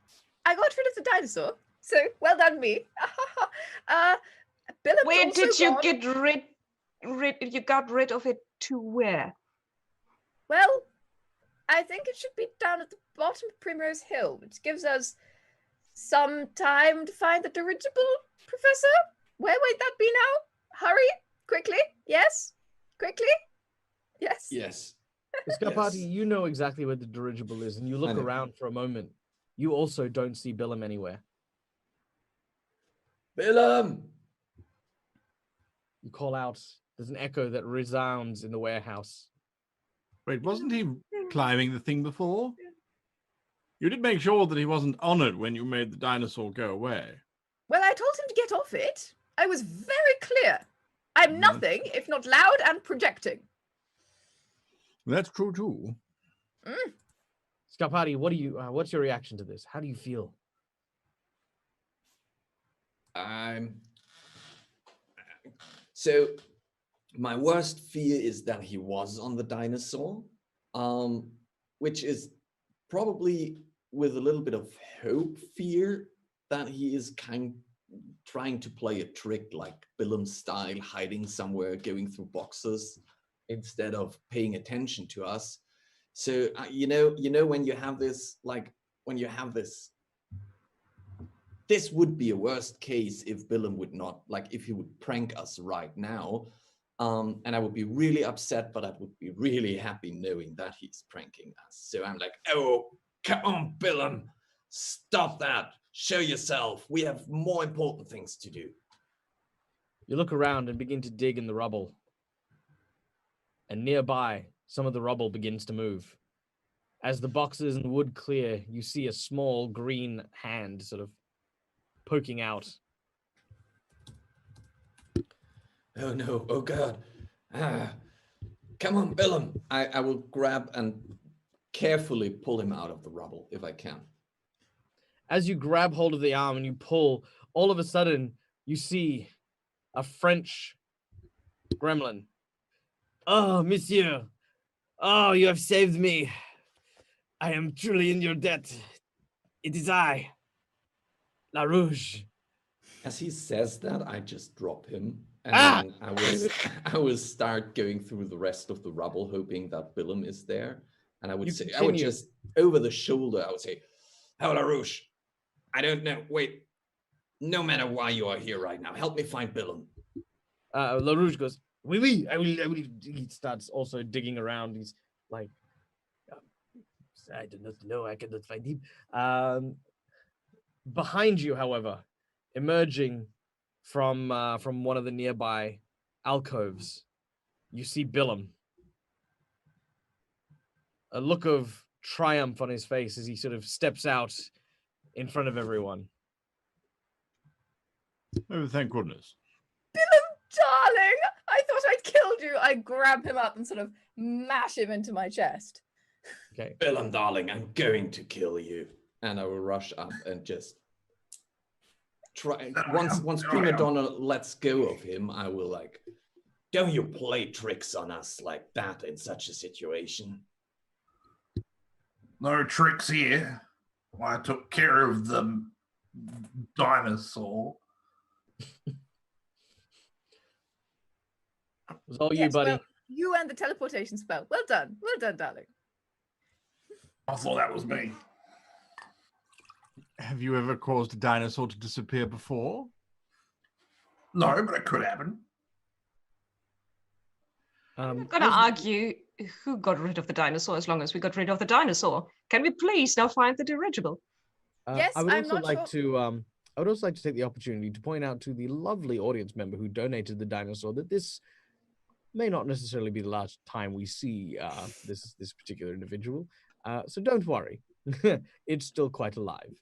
I got rid of the dinosaur, so well done me. Billum's Where also did you gone. get rid? You got rid of it to where? Well, I think it should be down at the bottom of Primrose Hill, which gives us some time to find the dirigible, Professor. Where might that be now? Hurry, quickly. Yes, quickly. Yes. Yes. Cleopatra, Yes. you know exactly where the dirigible is, and you look know. around for a moment. You also don't see Billum anywhere. Billum! You call out. There's an echo that resounds in the warehouse. Wait, wasn't he climbing the thing before? You did make sure that he wasn't on it when you made the dinosaur go away. Well, I told him to get off it. I was very clear. I'm nothing if not loud and projecting. That's true too. Scarpati, what's your reaction to this? How do you feel? So my worst fear is that he was on the dinosaur, which is probably with a little bit of hope fear that he is trying to play a trick like Billum style, hiding somewhere, going through boxes instead of paying attention to us. So you know when you have this, this would be a worst case if Billum would not, if he would prank us right now. And I would be really upset, but I would be really happy knowing that he's pranking us. So I'm like, oh, come on, Billum, stop that. Show yourself. We have more important things to do. You look around and begin to dig in the rubble. And nearby, some of the rubble begins to move. As the boxes and wood clear, you see a small green hand sort of poking out. Oh no, oh God. Come on, Billum. I will grab and carefully pull him out of the rubble if I can. As you grab hold of the arm and you pull, all of a sudden, you see a French gremlin. Oh, monsieur. Oh, you have saved me. I am truly in your debt. It is I, La Rouge. As he says that, I just drop him. And I will start going through the rest of the rubble, hoping that Billum is there. And I would just, over the shoulder, I would say, oh, La Rouge, I don't know. Wait, no matter why you are here right now, help me find Billum. La Rouge goes, oui, I will. He starts also digging around. He's like, I do not know, I cannot find him. Behind you, however, emerging from one of the nearby alcoves, you see Billum. A look of triumph on his face as he sort of steps out in front of everyone. Oh, thank goodness. Billum, darling! I thought I'd killed you. I grab him up and sort of mash him into my chest. Okay. Billum, darling, I'm going to kill you. And I will rush up and just try. Once Prima Donna lets go of him, I will don't you play tricks on us like that in such a situation. No tricks here. I took care of the dinosaur. It was all you, buddy. Well, you and the teleportation spell. Well done, darling. I thought that was me. Have you ever caused a dinosaur to disappear before? No, but it could happen. I'm going to argue who got rid of the dinosaur as long as we got rid of the dinosaur. Can we please now find the dirigible? Yes, I would I'm also not like sure. to. I would also like to take the opportunity to point out to the lovely audience member who donated the dinosaur that this may not necessarily be the last time we see this particular individual. So don't worry, it's still quite alive.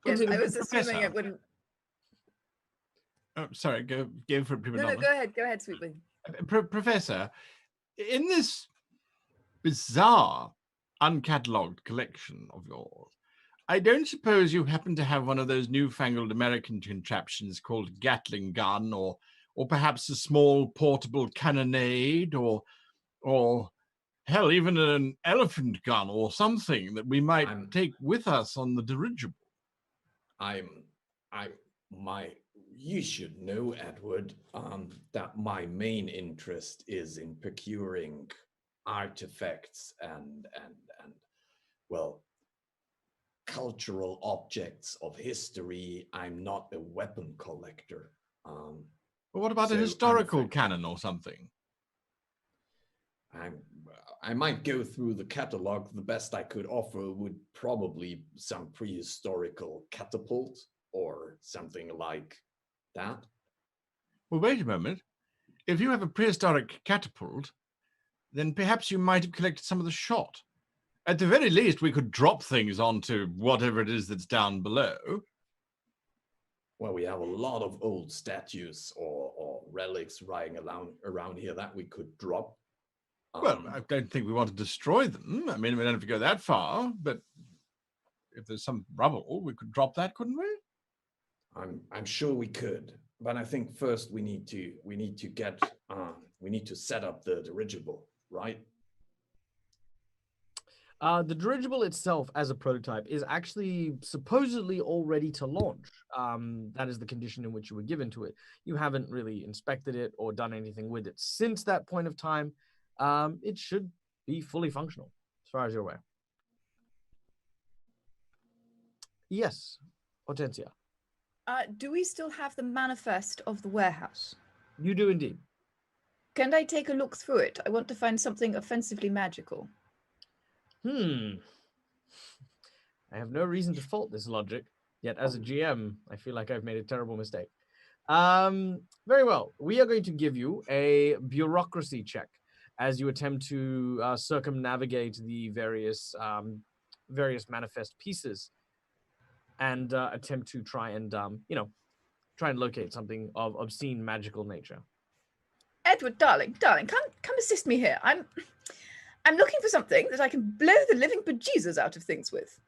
Yes, I was assuming Professor. it wouldn't. Oh, sorry, go for it, Prima No, Donna. go ahead, sweetly. Professor, in this bizarre, uncatalogued collection of yours, I don't suppose you happen to have one of those newfangled American contraptions called Gatling gun, or perhaps a small portable cannonade, or hell, even an elephant gun or something that we might take with us on the dirigible. You should know, Edward, that my main interest is in procuring artifacts and cultural objects of history. I'm not a weapon collector. But what about a historical cannon or something? I might go through the catalog. The best I could offer would probably some prehistorical catapult or something like that. Well, wait a moment. If you have a prehistoric catapult, then perhaps you might have collected some of the shot. At the very least, we could drop things onto whatever it is that's down below. Well, we have a lot of old statues or relics lying around here that we could drop. Well, I don't think we want to destroy them. I mean, we don't have to go that far, but if there's some rubble, we could drop that, couldn't we? I'm sure we could, but I think first we need to set up the dirigible, right? The dirigible itself as a prototype is actually supposedly all ready to launch. That is the condition in which you were given to it. You haven't really inspected it or done anything with it since that point of time. It should be fully functional, as far as you're aware. Yes, Hortensia. Do we still have the manifest of the warehouse? You do indeed. Can I take a look through it? I want to find something offensively magical. I have no reason to fault this logic, yet as a GM, I feel like I've made a terrible mistake. Very well. We are going to give you a bureaucracy check as you attempt to circumnavigate the various manifest pieces and attempt to try and locate something of obscene magical nature. Edward, darling, come assist me here. I'm looking for something that I can blow the living bejesus out of things with.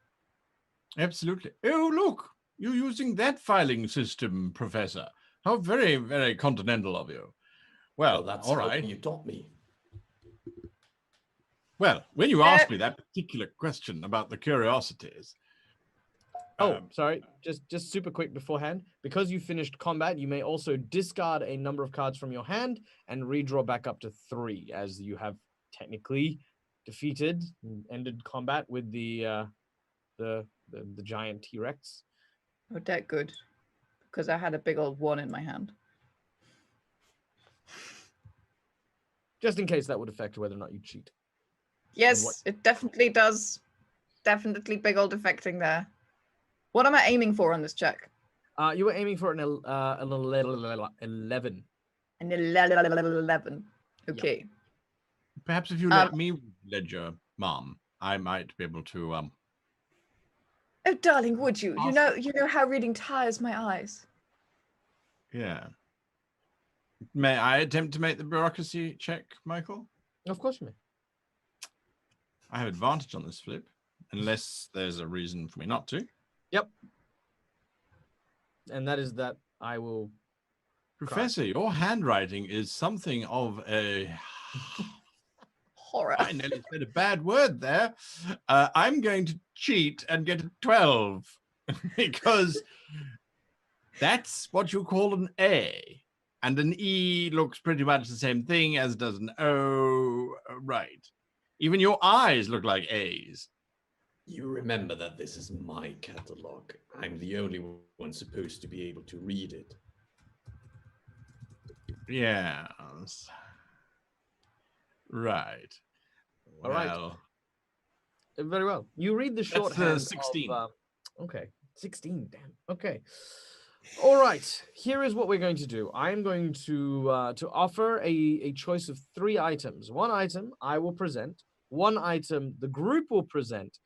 Absolutely. Oh, look, you're using that filing system, Professor. How very, very continental of you. Well, that's all how right. you taught me. Well, when you asked me that particular question about the curiosities. Sorry. Just super quick beforehand. Because you finished combat, you may also discard a number of cards from your hand and redraw back up to 3, as you have technically defeated and ended combat with the giant T-Rex. Oh, that good. Because I had a big old 1 in my hand. Just in case that would affect whether or not you cheat. Yes, it definitely does. Definitely big old affecting there. What am I aiming for on this check? You were aiming for an 11. An 11. Okay. Yep. Perhaps if you let me ledger, Mom, I might be able to. Oh, darling, would you? You know how reading tires my eyes. Yeah. May I attempt to make the bureaucracy check, Michael? Of course you may. I have advantage on this flip, unless there's a reason for me not to. Yep. And that is that I will... Professor, your handwriting is something of a... Horror. I nearly said a bad word there. I'm going to cheat and get a 12 because that's what you call an A. And an E looks pretty much the same thing as does an O. Right. Even your eyes look like A's. You remember that this is my catalog. I'm the only one supposed to be able to read it. Yes. Right. All right. Very well. You read the shorthand. That's 16. Okay. 16. Damn. Okay. All right. Here is what we're going to do. I am going to offer a choice of 3 items. 1 item I will present. 1 item the group will present,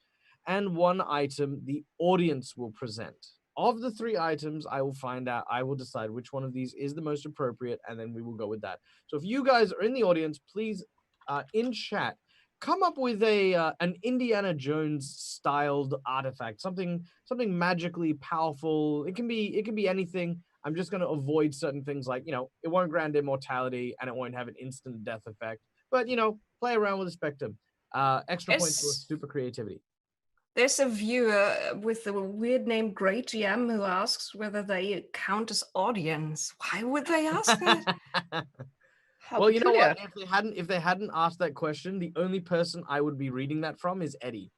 and 1 item the audience will present. Of the 3 items, I will decide which one of these is the most appropriate, and then we will go with that. So if you guys are in the audience, please, in chat, come up with an Indiana Jones styled artifact, something magically powerful. It can be anything. I'm just going to avoid certain things like, it won't grant immortality and it won't have an instant death effect. But, play around with the spectrum. Extra points for super creativity. There's a viewer with a weird name, Great GM, who asks whether they count as audience. Why would they ask that? Well, you know what? If they hadn't asked that question, the only person I would be reading that from is Eddie.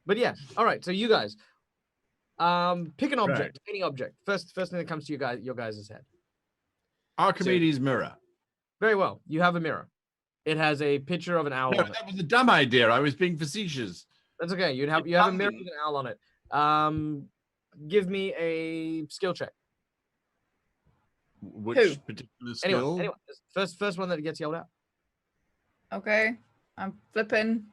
But yeah, all right. So you guys, pick an object, any object. First thing that comes to your guys' head. Archimedes' mirror. Very well. You have a mirror. It has a picture of an owl No, on it. that was a dumb idea. I was being facetious. That's okay. You have a mirror with an owl on it. Give me a skill check. Which Who? particular skill? Anyone. First one that gets yelled out. Okay, I'm flipping.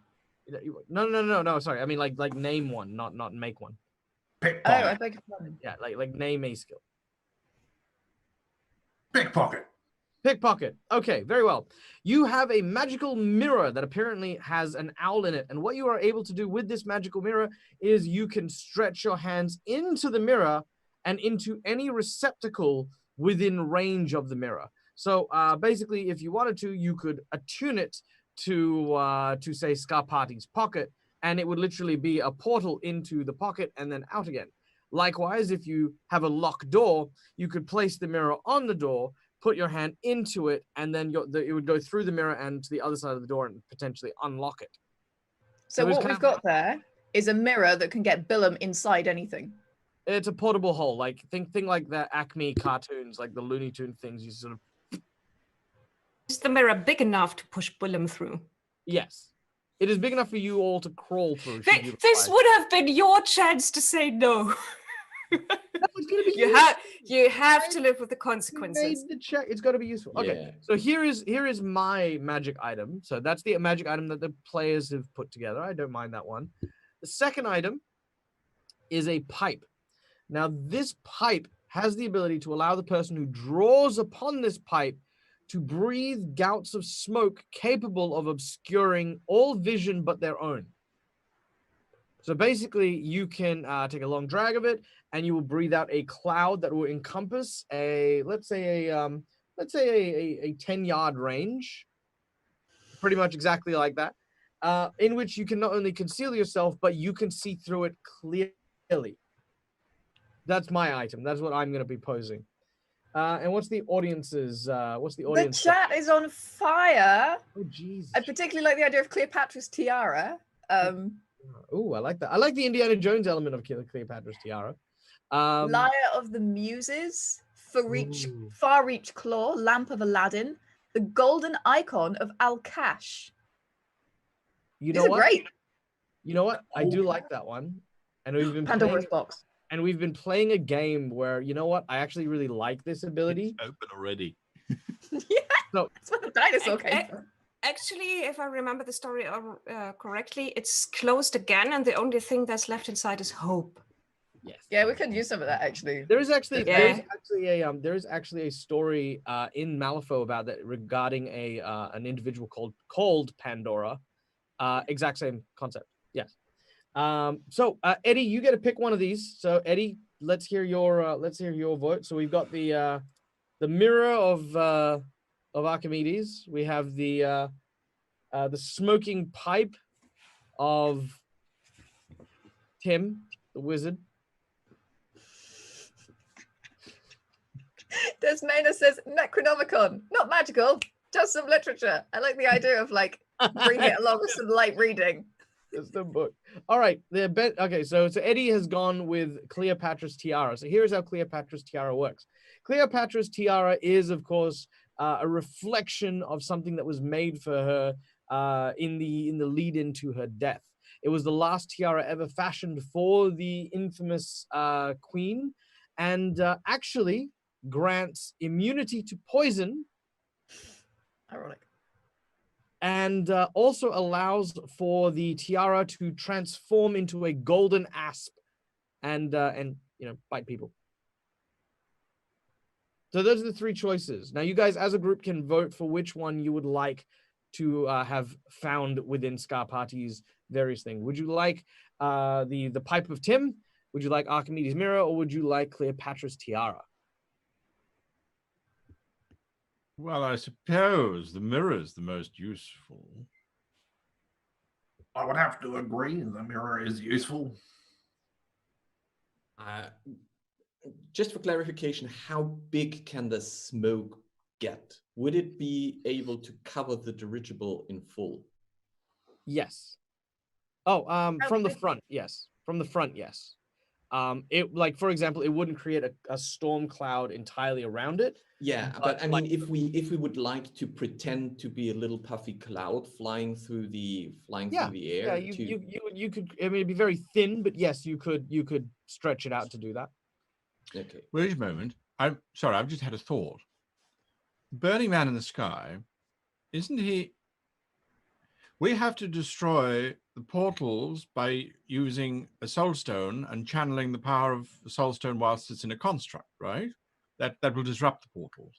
No. Sorry, I mean like name one, not make one. Oh, Pickpocket. I beg your pardon. Yeah, like name a skill. Pickpocket. Pickpocket. Okay, very well. You have a magical mirror that apparently has an owl in it. And what you are able to do with this magical mirror is you can stretch your hands into the mirror and into any receptacle within range of the mirror. So basically, if you wanted to, you could attune it to say Scarpati's pocket, and it would literally be a portal into the pocket and then out again. Likewise, if you have a locked door, you could place the mirror on the door, put your hand into it, and then it would go through the mirror and to the other side of the door and potentially unlock it. So it's what kind we've of- got there is a mirror that can get Billum inside anything. It's a portable hole, like think like the Acme cartoons, like the Looney Tune things. You sort of Is the mirror big enough to push Willem through? yes, it is big enough for you all to crawl through. should you This require. would have been your chance to say no. No, it's gonna be You have to live with the You made consequences. the check. It's got to be useful. Okay, Yeah. so here is my magic item. So that's the magic item that the players have put together. I don't mind that one. The second item is a pipe. Now this pipe has the ability to allow the person who draws upon this pipe to breathe gouts of smoke capable of obscuring all vision but their own. So basically, you can take a long drag of it, and you will breathe out a cloud that will encompass let's say a 10-yard range, pretty much exactly like that, in which you can not only conceal yourself, but you can see through it clearly. That's my item. That's what I'm going to be posing. And what's the audience's? What's the The audience? chat is on fire. Oh, jeez. I particularly like the idea of Cleopatra's tiara. Oh, I like that. I like the Indiana Jones element of Cleopatra's tiara. Lyre of the Muses, Ooh. Far Reach Claw, Lamp of Aladdin, the golden icon of Al-Kash. You These know are what? great. You know what? I do like that one. And we've been Pandora's playing, box. and we've been playing a game where, you know what? I actually really like this ability. It's open already. Yeah, So- that's where the dinosaur I- came from. Actually, if I remember the story correctly, it's closed again, and the only thing that's left inside is hope. Yes. Yeah, we could use some of that actually. There is actually Yeah. there is actually a story in Malifaux about that regarding an individual called Pandora. Exact same concept. Yes. So Eddie, you get to pick one of these. So Eddie, let's hear your vote. So we've got the mirror of Archimedes. We have the smoking pipe of Tim, the wizard. Desmana says Necronomicon, not magical, just some literature. I like the idea of like bring it along with some light reading. It's the book. All right. Okay, so Eddie has gone with Cleopatra's tiara. So here's how Cleopatra's tiara works. Cleopatra's tiara is, of course, a reflection of something that was made for her in the lead into her death. It was the last tiara ever fashioned for the infamous queen, and actually grants immunity to poison, Ironic. and also allows for the tiara to transform into a golden asp and bite people. So those are the three choices. Now you guys as a group can vote for which one you would like to have found within Scarpati's various things. Would you like the pipe of Tim? Would you like Archimedes' mirror, or would you like Cleopatra's tiara? Well, I suppose the mirror is the most useful. I would have to agree. The mirror is useful. Just for clarification, how big can the smoke get? Would it be able to cover the dirigible in full? Yes. Oh, from the big? front, yes. From the front, yes. it, like, for example, it wouldn't create a storm cloud entirely around it. Yeah, But, but I mean, if we would like to pretend to be a little puffy cloud flying through the Yeah, air, you could. I mean, it'd be very thin, but yes, you could stretch it out to do that. Okay. Wait a moment. I'm sorry, I've just had a thought. Burning Man in the sky, isn't he? We have to destroy the portals by using a soul stone and channeling the power of the soul stone whilst it's in a construct, right? That will disrupt the portals.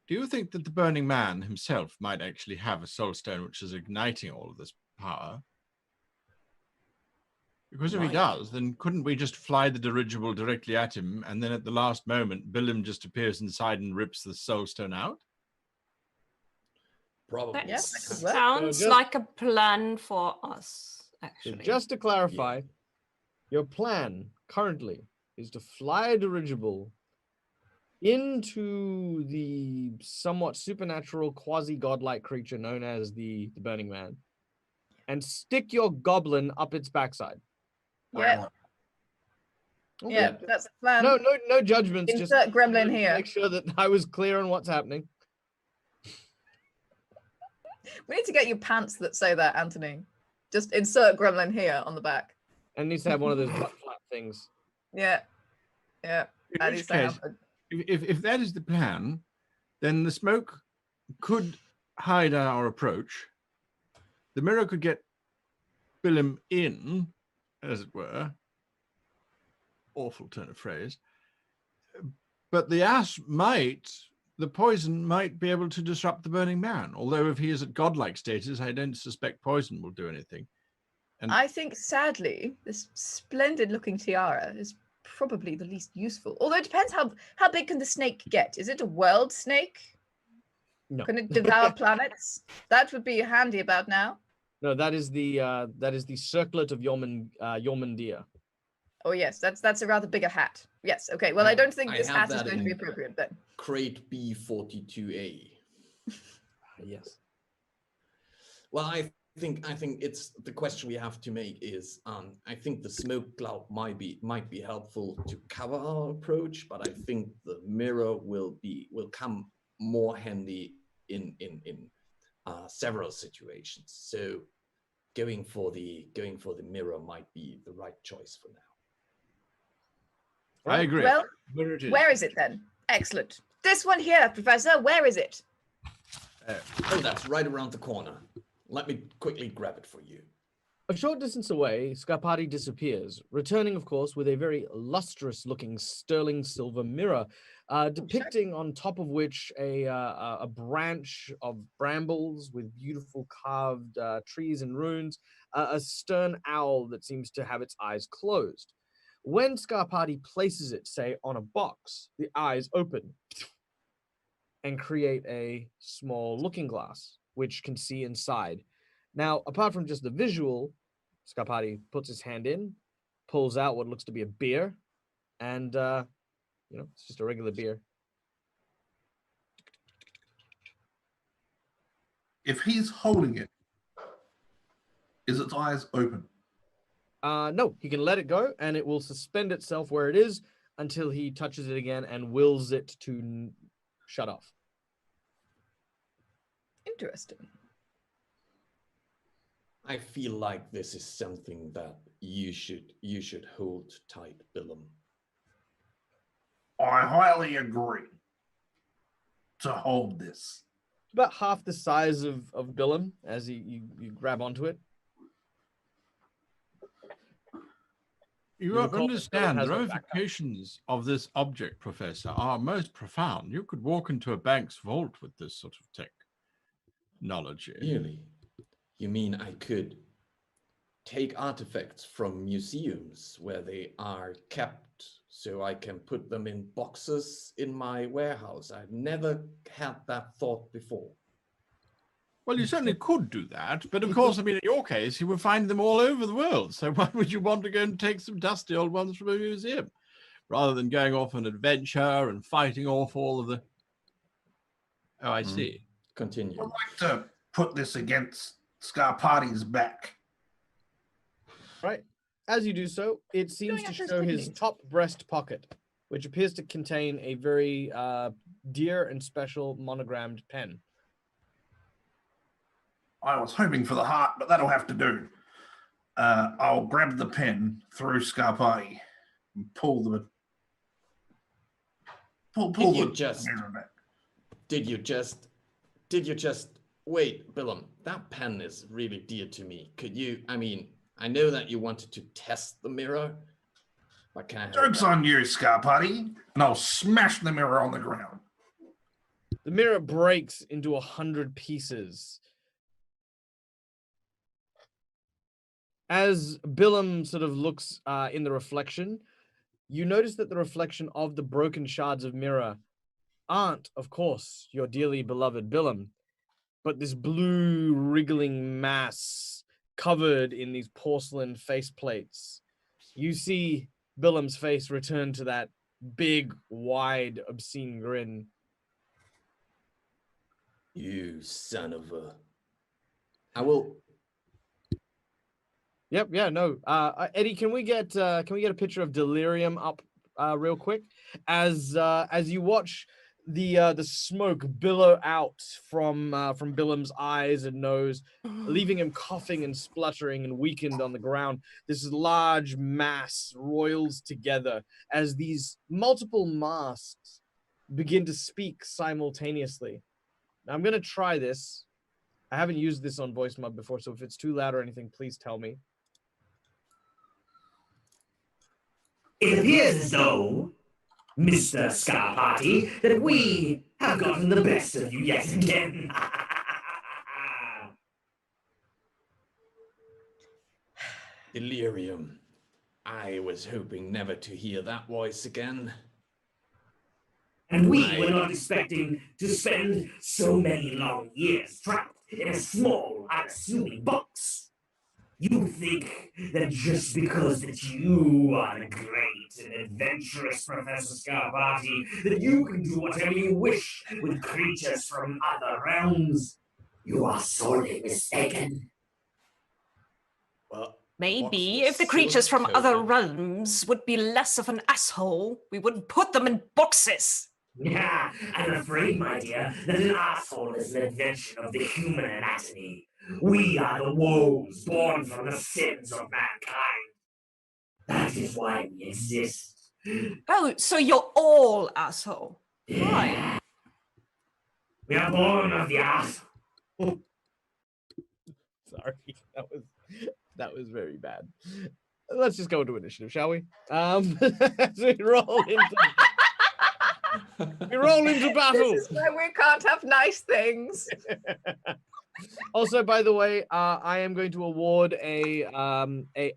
Do you think that the Burning Man himself might actually have a soul stone which is igniting all of this power? Because if he does, then couldn't we just fly the dirigible directly at him, and then at the last moment, Billum just appears inside and rips the soul stone out? Probably. That Yes, that could work. sounds So like a plan for us, So actually. just to clarify, your plan currently is to fly a dirigible into the somewhat supernatural quasi-godlike creature known as the Burning Man and stick your goblin up its backside. Yeah, Okay. yeah, that's the plan. No judgments. Insert gremlin to here. Make sure that I was clear on what's happening. We need to get you pants that say that, Anthony. Just insert gremlin here on the back. And it needs to have one of those butt flap things. Yeah, yeah. In That which needs to case, happen. if that is the plan, then the smoke could hide our approach. The mirror could get Billum in, as it were. Awful turn of phrase. But the the poison might be able to disrupt the Burning Man. Although if he is at godlike status, I don't suspect poison will do anything. And I think, sadly, this splendid-looking tiara is probably the least useful. Although it depends how big can the snake get? Is it a world snake? No. Can it devour planets? That would be handy about now. No, that is the circlet of Yormundia. Oh yes, that's a rather bigger hat. Yes, okay. Well, I don't think I this have hat is that going to be in- appropriate then. Crate B42A. Yes. Well, I think it's the question we have to make is I think the smoke cloud might be helpful to cover our approach, but I think the mirror will come more handy in several situations. So going for the mirror might be the right choice for now. I agree. Well, Where where is it then? Excellent. This one here, Professor. Where is it? Oh, that's right around the corner. Let me quickly grab it for you. A short distance away, Scarpati disappears, returning, of course, with a very lustrous-looking sterling silver mirror, depicting on top of which a branch of brambles with beautiful carved trees and runes, a stern owl that seems to have its eyes closed. When Scarpati places it, say, on a box, the eyes open and create a small looking glass, which can see inside. Now, apart from just the visual, Scarpati puts his hand in, pulls out what looks to be a beer, and, it's just a regular beer. If he's holding it, is its eyes open? No, he can let it go, and it will suspend itself where it is until he touches it again and wills it to shut off. Interesting. I feel like this is something that you should hold tight, Billum. I highly agree to hold this. About half the size of Billum as you grab onto it. You recall that understand Billum has the no backup. ramifications of this object, Professor, are most profound. You could walk into a bank's vault with this sort of technology. Really? You mean I could take artifacts from museums where they are kept so I can put them in boxes in my warehouse? I've never had that thought before. Well, you certainly could do that, but of course, I mean, in your case, you would find them all over the world. So why would you want to go and take some dusty old ones from a museum, rather than going off an adventure and fighting off all of the... Oh, I see. Continue. I'd like to put this against Scarpati's back. Right. as you do so, it seems to show his top breast pocket, which appears to contain a very dear and special monogrammed pen. I was hoping for the heart, but that'll have to do. I'll grab the pen through Scarpati and pull the mirror back. Did you just wait, Billum? That pen is really dear to me. Could you? I mean, I know that you wanted to test the mirror, but can I? Joke's on you, Scarpati, and I'll smash the mirror on the ground. The mirror breaks into 100 pieces. As Billum sort of looks in the reflection, you notice that the reflection of the broken shards of mirror aren't, of course, your dearly beloved Billum, but this blue wriggling mass covered in these porcelain faceplates. You see Billum's face return to that big, wide, obscene grin. You son of a... I will... Yep, yeah, no. Eddie, can we get a picture of Delirium up real quick? As you watch the smoke billow out from Billum's eyes and nose, leaving him coughing and spluttering and weakened on the ground. This large mass roils together as these multiple masks begin to speak simultaneously. Now, I'm gonna try this. I haven't used this on Voice Mod before, so if it's too loud or anything, please tell me. It appears as though, Mr. Scarpati, that we have gotten the best of you yet again. Delirium. I was hoping never to hear that voice again. And we were not expecting to spend so many long years trapped in a small, unassuming box. You think that just because that you are the great and adventurous Professor Scarpati, that you can do whatever you wish with creatures from other realms? You are sorely mistaken. Well, maybe if the creatures from other realms would be less of an asshole, we wouldn't put them in boxes. Yeah, I'm afraid, my dear, that an asshole is an invention of the human anatomy. We are the woes born from the sins of mankind. That is why we exist. Oh, so you're all asshole. Yeah. Right. We are born of the asshole. Sorry, that was very bad. Let's just go into initiative, shall we? As we roll into battle. This is why we can't have nice things. Also, by the way, I am going to award a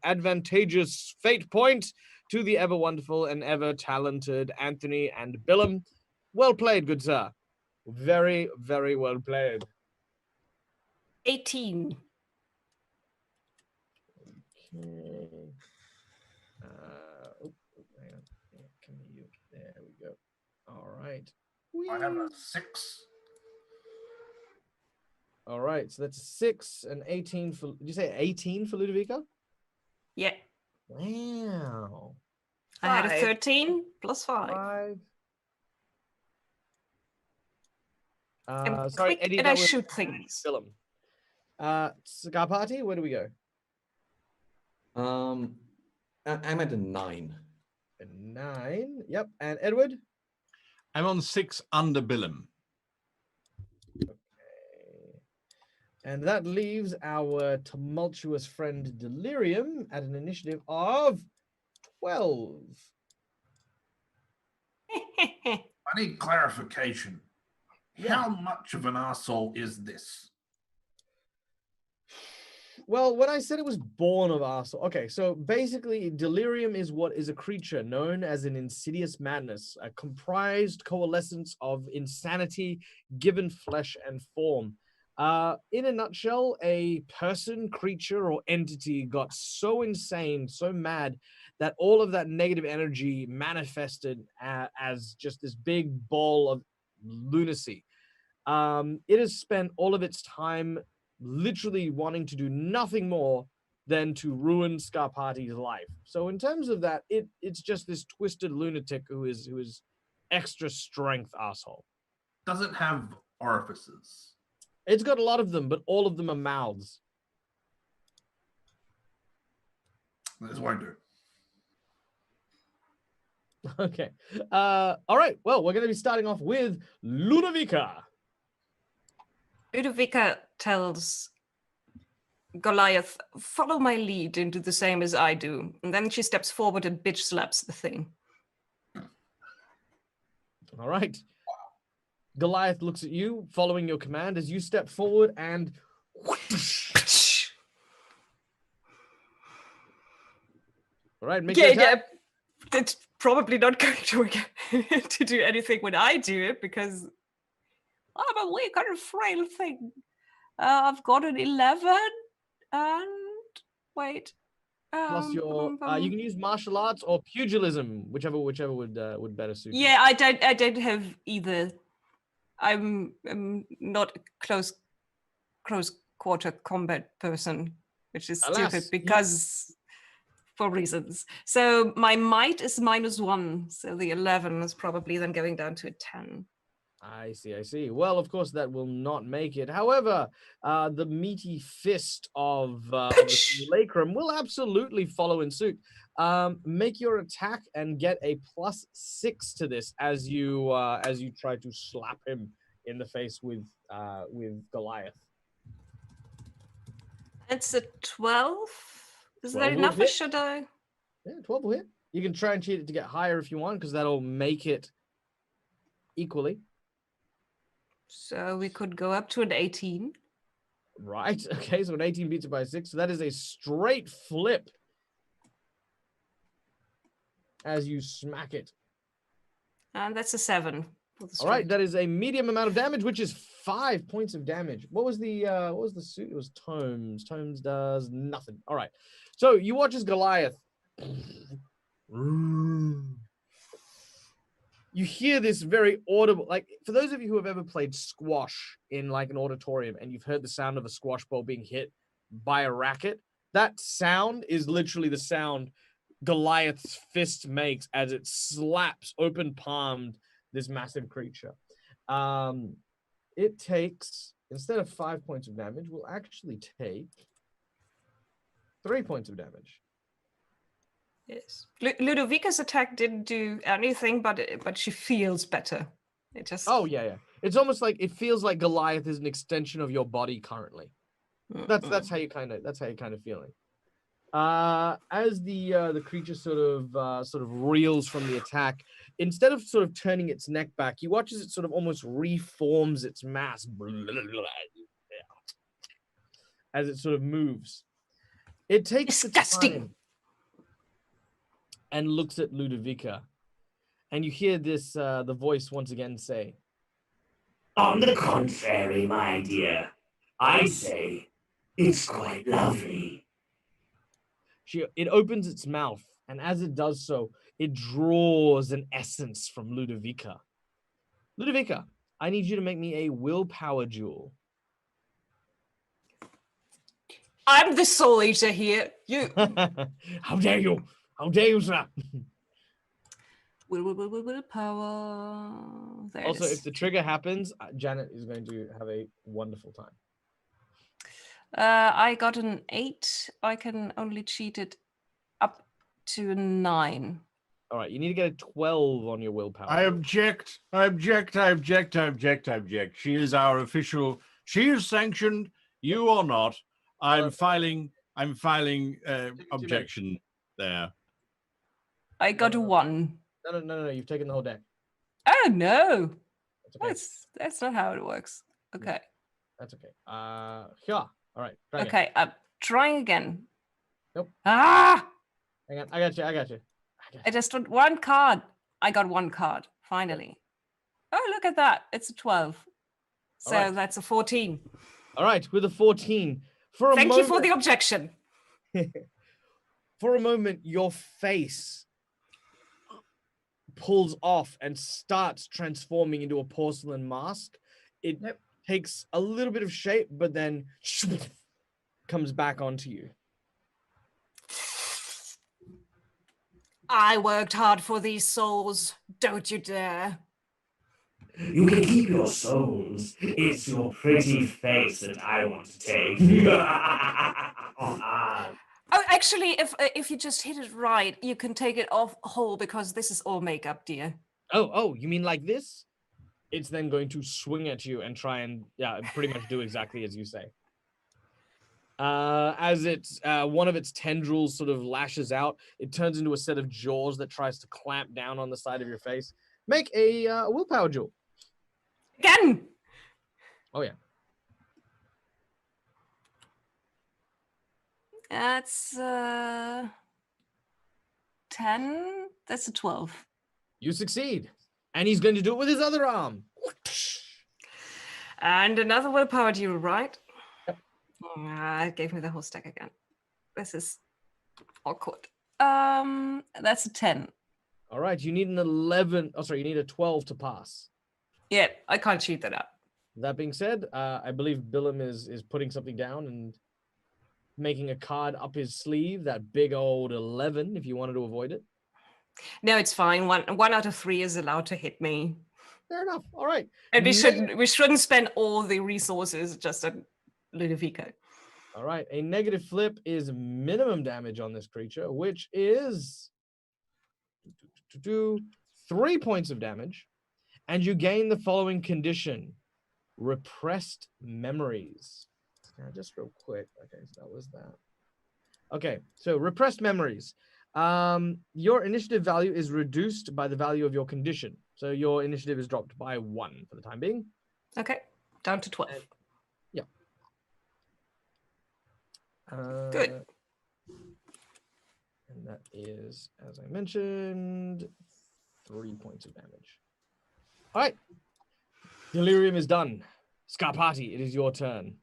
advantageous fate point to the ever wonderful and ever talented Anthony and Billum. Well played, good sir. Very, very well played. 18. Okay. Hang on. Can you? There we go. All right. I have a 6. All right, so that's 6 and 18 for. Did you say 18 for Ludovico? Yeah. Wow. I had a 13 plus 5. 5. I'm Sorry, quick Eddie. and That I was shoot things. Film. Scarpati, where do we go? I'm at a 9. A 9. Yep. And Edward? I'm on 6 under Billum. And that leaves our tumultuous friend Delirium at an initiative of 12. I need clarification. How much of an arsehole is this? Well, when I said it was born of arsehole, okay, so basically Delirium is what is a creature known as an insidious madness, a comprised coalescence of insanity given flesh and form. In a nutshell, a person, creature, or entity got so insane, so mad, that all of that negative energy manifested as just this big ball of lunacy. It has spent all of its time literally wanting to do nothing more than to ruin Scarpati's life. So in terms of that, it's just this twisted lunatic who is extra strength asshole. Doesn't have orifices. It's got a lot of them, but all of them are mouths. That's what I do. Okay. All right. Well, we're going to be starting off with Ludovica. Ludovica tells Goliath, follow my lead and do the same as I do. And then she steps forward and bitch slaps the thing. All right. Goliath looks at you, following your command as you step forward and... All right, make your attack. It's probably not going to do anything when I do it because I'm a weak and frail thing. I've got an 11 and wait. Plus your, you can use martial arts or pugilism, whichever would better suit you. Yeah, I don't have either. I'm not a close quarter combat person, which is stupid because for reasons. So my might is -1, so the 11 is probably then going down to a 10. I see. Well, of course, that will not make it. However, the meaty fist of the simulacrum will absolutely follow in suit. Make your attack and get a +6 to this as you try to slap him in the face with Goliath. It's a 12. Is 12 that will enough, or hit. should I? Yeah, 12 will hit. You can try and cheat it to get higher if you want, because that'll make it equally. So we could go up to an 18. Right. Okay, so an 18 beats it by 6. So that is a straight flip as you smack it. And that's a 7. All right, that is a medium amount of damage, which is 5 points of damage. What was the suit? It was Tomes. Tomes does nothing. All right. So you watch as Goliath. You hear this very audible, like for those of you who have ever played squash in like an auditorium and you've heard the sound of a squash ball being hit by a racket, that sound is literally the sound Goliath's fist makes as it slaps open palmed this massive creature. It takes, instead of 5 points of damage, will actually take 3 points of damage. Yes. Ludovica's attack didn't do anything, but she feels better. It just. Oh yeah. It's almost like it feels like Goliath is an extension of your body currently. That's how you kind of feeling. As the creature sort of reels from the attack, instead of sort of turning its neck back, you watch as it sort of almost reforms its mass as it sort of moves. It takes disgusting. the time and looks at Ludovica, and you hear this the voice once again say, On the contrary, my dear, I say it's quite lovely. It opens its mouth, and as it does so, it draws an essence from Ludovica. Ludovica, I need you to make me a willpower duel. I'm the soul eater here. You. How dare you? How dare you, sir? Willpower. There Also, it is. if the trigger happens, Janet is going to have a wonderful time. I got an 8. I can only cheat it up to a 9. All right, you need to get a 12 on your willpower. I object. She is our official. She is sanctioned. You are not. I'm filing objection there. I got a 1. No. You've taken the whole deck. Oh no. Okay. That's not how it works. Okay. That's okay. Yeah. All right. Try again. Okay. I'm trying again. Nope. Ah! Hang on. I got you. I just want 1 card. I got 1 card. Finally. Oh, look at that. It's a 12. So right. that's a 14. All right. With a 14. Thank you for the objection. For a moment, your face pulls off and starts transforming into a porcelain mask. It takes a little bit of shape, but then comes back onto you. I worked hard for these souls. Don't you dare. You can keep your souls. It's your pretty face that I want to take. Oh, actually, if you just hit it right, you can take it off whole because this is all makeup, dear. Oh, you mean like this? It's then going to swing at you and try and pretty much do exactly as you say. As it's one of its tendrils sort of lashes out, it turns into a set of jaws that tries to clamp down on the side of your face. Make a willpower duel. Again. Oh yeah. That's 10. That's a 12. You succeed, and he's going to do it with his other arm. And another willpower duel, right? Yep. It gave me the whole stack again. This is awkward. That's a 10. All right, you need an 11. Oh, sorry, you need a 12 to pass. Yeah, I can't cheat that up. That being said, I believe Billum is putting something down and making a card up his sleeve. That big old 11. If you wanted to avoid it. No, it's fine. One out of 3 is allowed to hit me. Fair enough. All right. And we shouldn't spend all the resources just at Ludovico. All right. A negative flip is minimum damage on this creature, which is 3 points of damage. And you gain the following condition: repressed memories. Now, just real quick. Okay, so that was that. Okay, so repressed memories. Your initiative value is reduced by the value of your condition. So your initiative is dropped by 1 for the time being. Okay, down to 12. Yeah. Good. And that is, as I mentioned, 3 points of damage. All right. Delirium is done. Scarpati, it is your turn.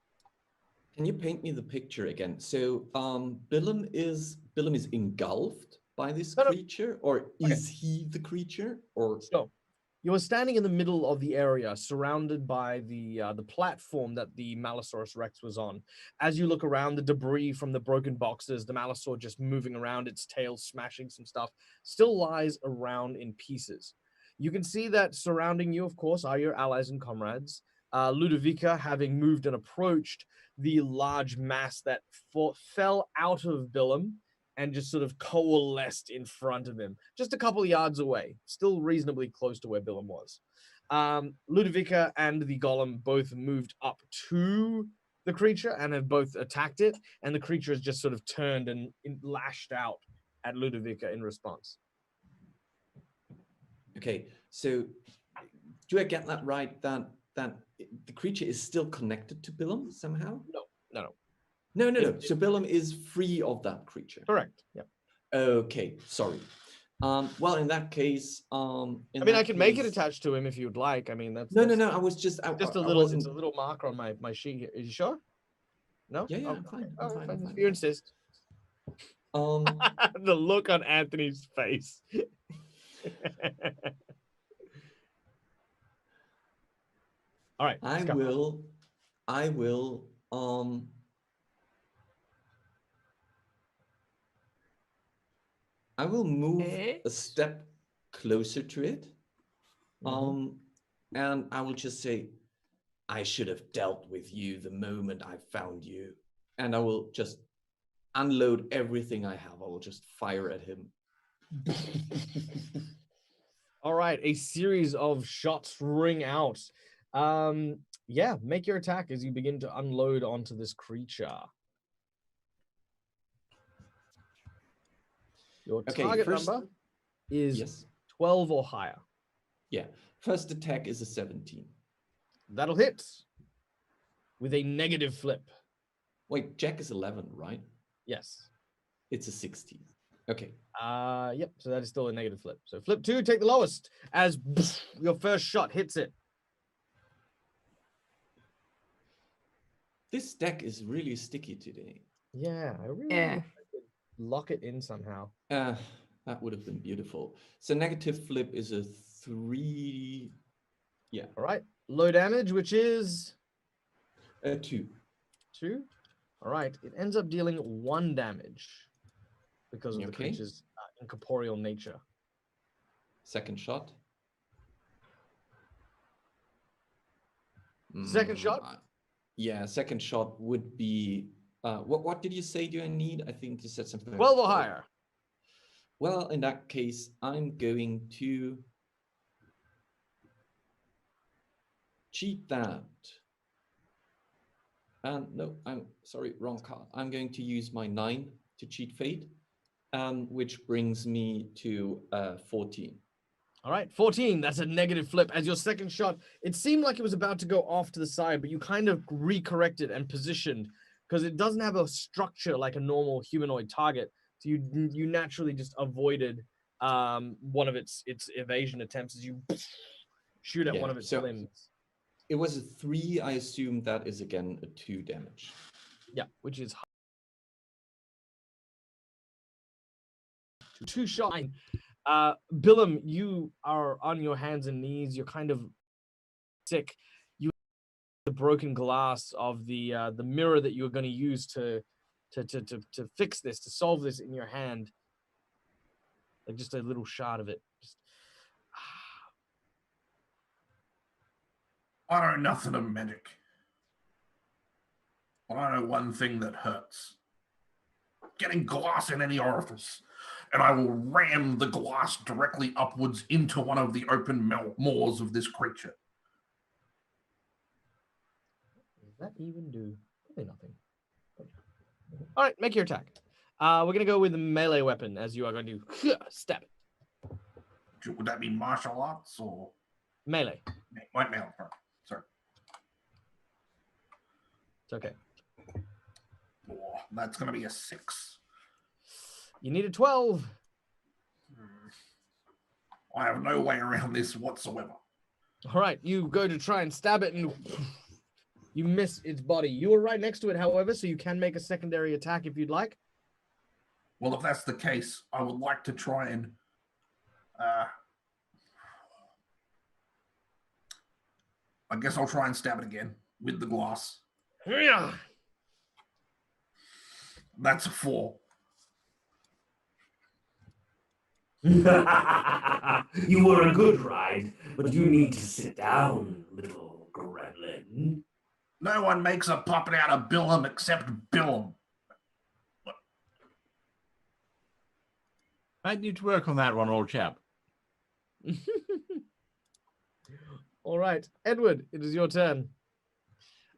Can you paint me the picture again? So Billum is engulfed by this creature, or is he the creature? Or so you are standing in the middle of the area, surrounded by the platform that the Malosaurus Rex was on. As you look around, the debris from the broken boxes, the Malosaur just moving around, its tail smashing some stuff, still lies around in pieces. You can see that surrounding you, of course, are your allies and comrades. Ludovica, having moved and approached the large mass that fell out of Billum and just sort of coalesced in front of him, just a couple of yards away, still reasonably close to where Billum was. Ludovica and the golem both moved up to the creature and have both attacked it, and the creature has just sort of turned and lashed out at Ludovica in response. Okay, so do I get that right, that the creature is still connected to Billum somehow? No. No. So Billum is free of that creature. Correct. Yeah. Okay. Sorry. Well, in that case, I can make it attached to him if you'd like. I mean, that's no. I was just it's a little marker on my sheet here. Are you sure? No. Yeah. Okay. I'm fine. If you insist. The look on Anthony's face. All right. I will move a step closer to it. And I will just say, I should have dealt with you the moment I found you. And I will just unload everything I have. I will just fire at him. All right, a series of shots ring out. Make your attack as you begin to unload onto this creature. Your target number is 12 or higher. Yeah, first attack is a 17. That'll hit with a negative flip. Wait, Jack is 11, right? Yes. It's a 16. Okay. Yep, so that is still a negative flip. So flip 2, take the lowest as your first shot hits it. This deck is really sticky today. Yeah, I really wish I could lock it in somehow. That would have been beautiful. So negative flip is a 3. Yeah. All right. Low damage, which is 2. 2. All right. It ends up dealing 1 damage because of the creature's incorporeal nature. Second shot. Second shot? Yeah, second shot would be. What did you say? Do I need? I think you said something. 12 or higher. Well, in that case, I'm going to cheat that. And no, I'm sorry, wrong card. I'm going to use my 9 to cheat fate, which brings me to 14. All right, 14. That's a negative flip. As your second shot, it seemed like it was about to go off to the side, but you kind of recorrected and positioned because it doesn't have a structure like a normal humanoid target. So you naturally just avoided one of its evasion attempts as you shoot at one of its limbs. It was a 3. I assume that is again a 2 damage. Yeah, which is 2 shot. Billum, you are on your hands and knees. You're kind of sick. You the broken glass of the mirror that you were going to use to fix this, to solve this in your hand. Like just a little shot of it. I know nothing of magic. But I know one thing that hurts. Getting glass in any orifice. And I will ram the glass directly upwards into one of the open maws of this creature. What does that even do? Probably nothing. All right, make your attack. We're going to go with the melee weapon as you are going to stab it. Would that be martial arts or? Melee. Melee, sorry. It's okay. Oh, that's going to be a 6. You need a 12. I have no way around this whatsoever. All right, you go to try and stab it and you miss its body. You were right next to it, however, so you can make a secondary attack if you'd like. Well, if that's the case, I would like to try and I guess I'll try and stab it again with the glass. Yeah. That's a 4. You were a good ride, but you need to sit down, little gremlin. No one makes a puppet out of Billum except Billum. I need to work on that one, old chap. All right, Edward, it is your turn.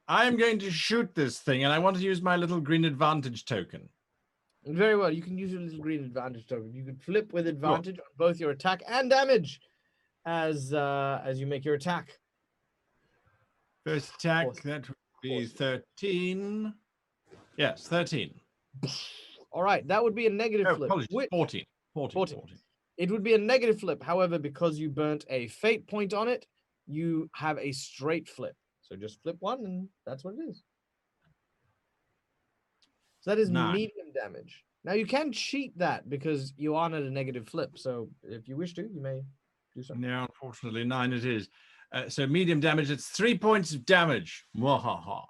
I'm going to shoot this thing, and I want to use my little green advantage token. Very well. You can use your little green advantage token. You can flip with advantage on both your attack and damage as you make your attack. First attack, that would be 13. Yes, 13. All right, that would be a negative flip. Apologies, 14. It would be a negative flip. However, because you burnt a fate point on it, you have a straight flip. So just flip one, and that's what it is. So that is 9. medium damage. Now you can cheat that because you aren't at a negative flip. So if you wish to, you may do so. No, unfortunately, 9 it is. So medium damage, it's 3 points of damage. Mwahaha.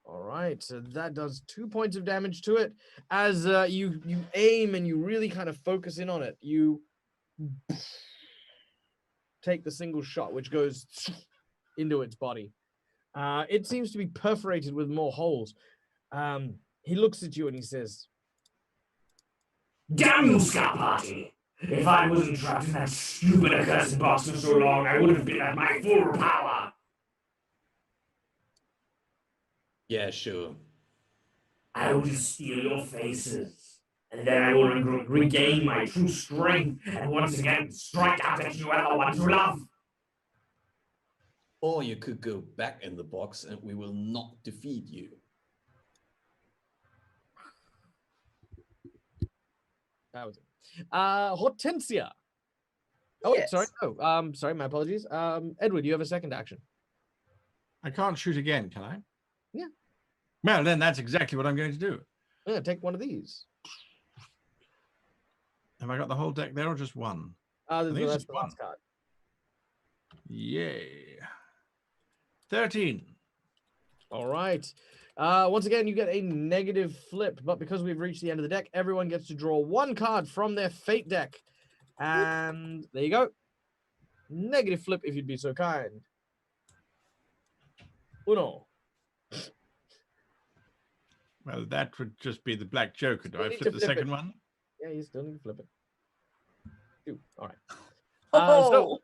All right, so that does 2 points of damage to it. As you aim and you really kind of focus in on it, you take the single shot, which goes into its body. It seems to be perforated with more holes. He looks at you and he says, Damn you, Scout Party! If I wasn't trapped in that stupid accursed box for so long, I would have been at my full power! Yeah, sure. I will just steal your faces, and then I will regain my true strength and once again strike out at you and the ones you love! Or you could go back in the box and we will not defeat you. That was it. Hortensia. Oh, Yes. sorry. Oh, sorry. My apologies. Edward, you have a second action. I can't shoot again, can I? Yeah. Well, then that's exactly what I'm going to do. Yeah, take one of these. Have I got the whole deck there or just one? That's think it's the just one. last card. Yay. 13. All right. Once again, you get a negative flip, but because we've reached the end of the deck, everyone gets to draw one card from their fate deck. And there you go. Negative flip, if you'd be so kind. Uno. Well, that would just be the Black Joker. Do You I need flip to the flip second it. one? Yeah, you still need to flip it. Two. All right. Oh,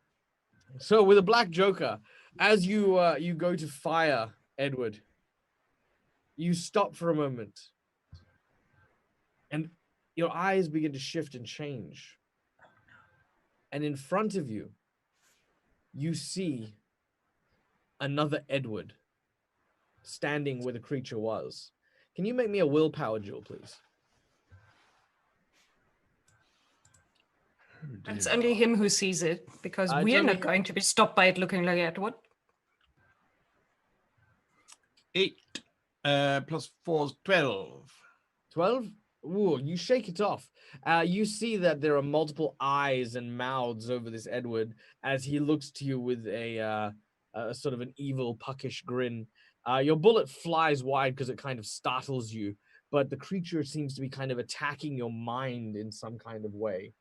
So with a Black Joker, as you you go to fire Edward, you stop for a moment, and your eyes begin to shift and change. And in front of you, you see another Edward standing where the creature was. Can you make me a willpower duel, please? It's only him who sees it, because It's we're only not going to be stopped by it looking like Edward. 8 plus 4 is 12. 12? Ooh, you shake it off. You see that there are multiple eyes and mouths over this Edward as he looks to you with a sort of an evil, puckish grin. Your bullet flies wide because it kind of startles you, but the creature seems to be kind of attacking your mind in some kind of way.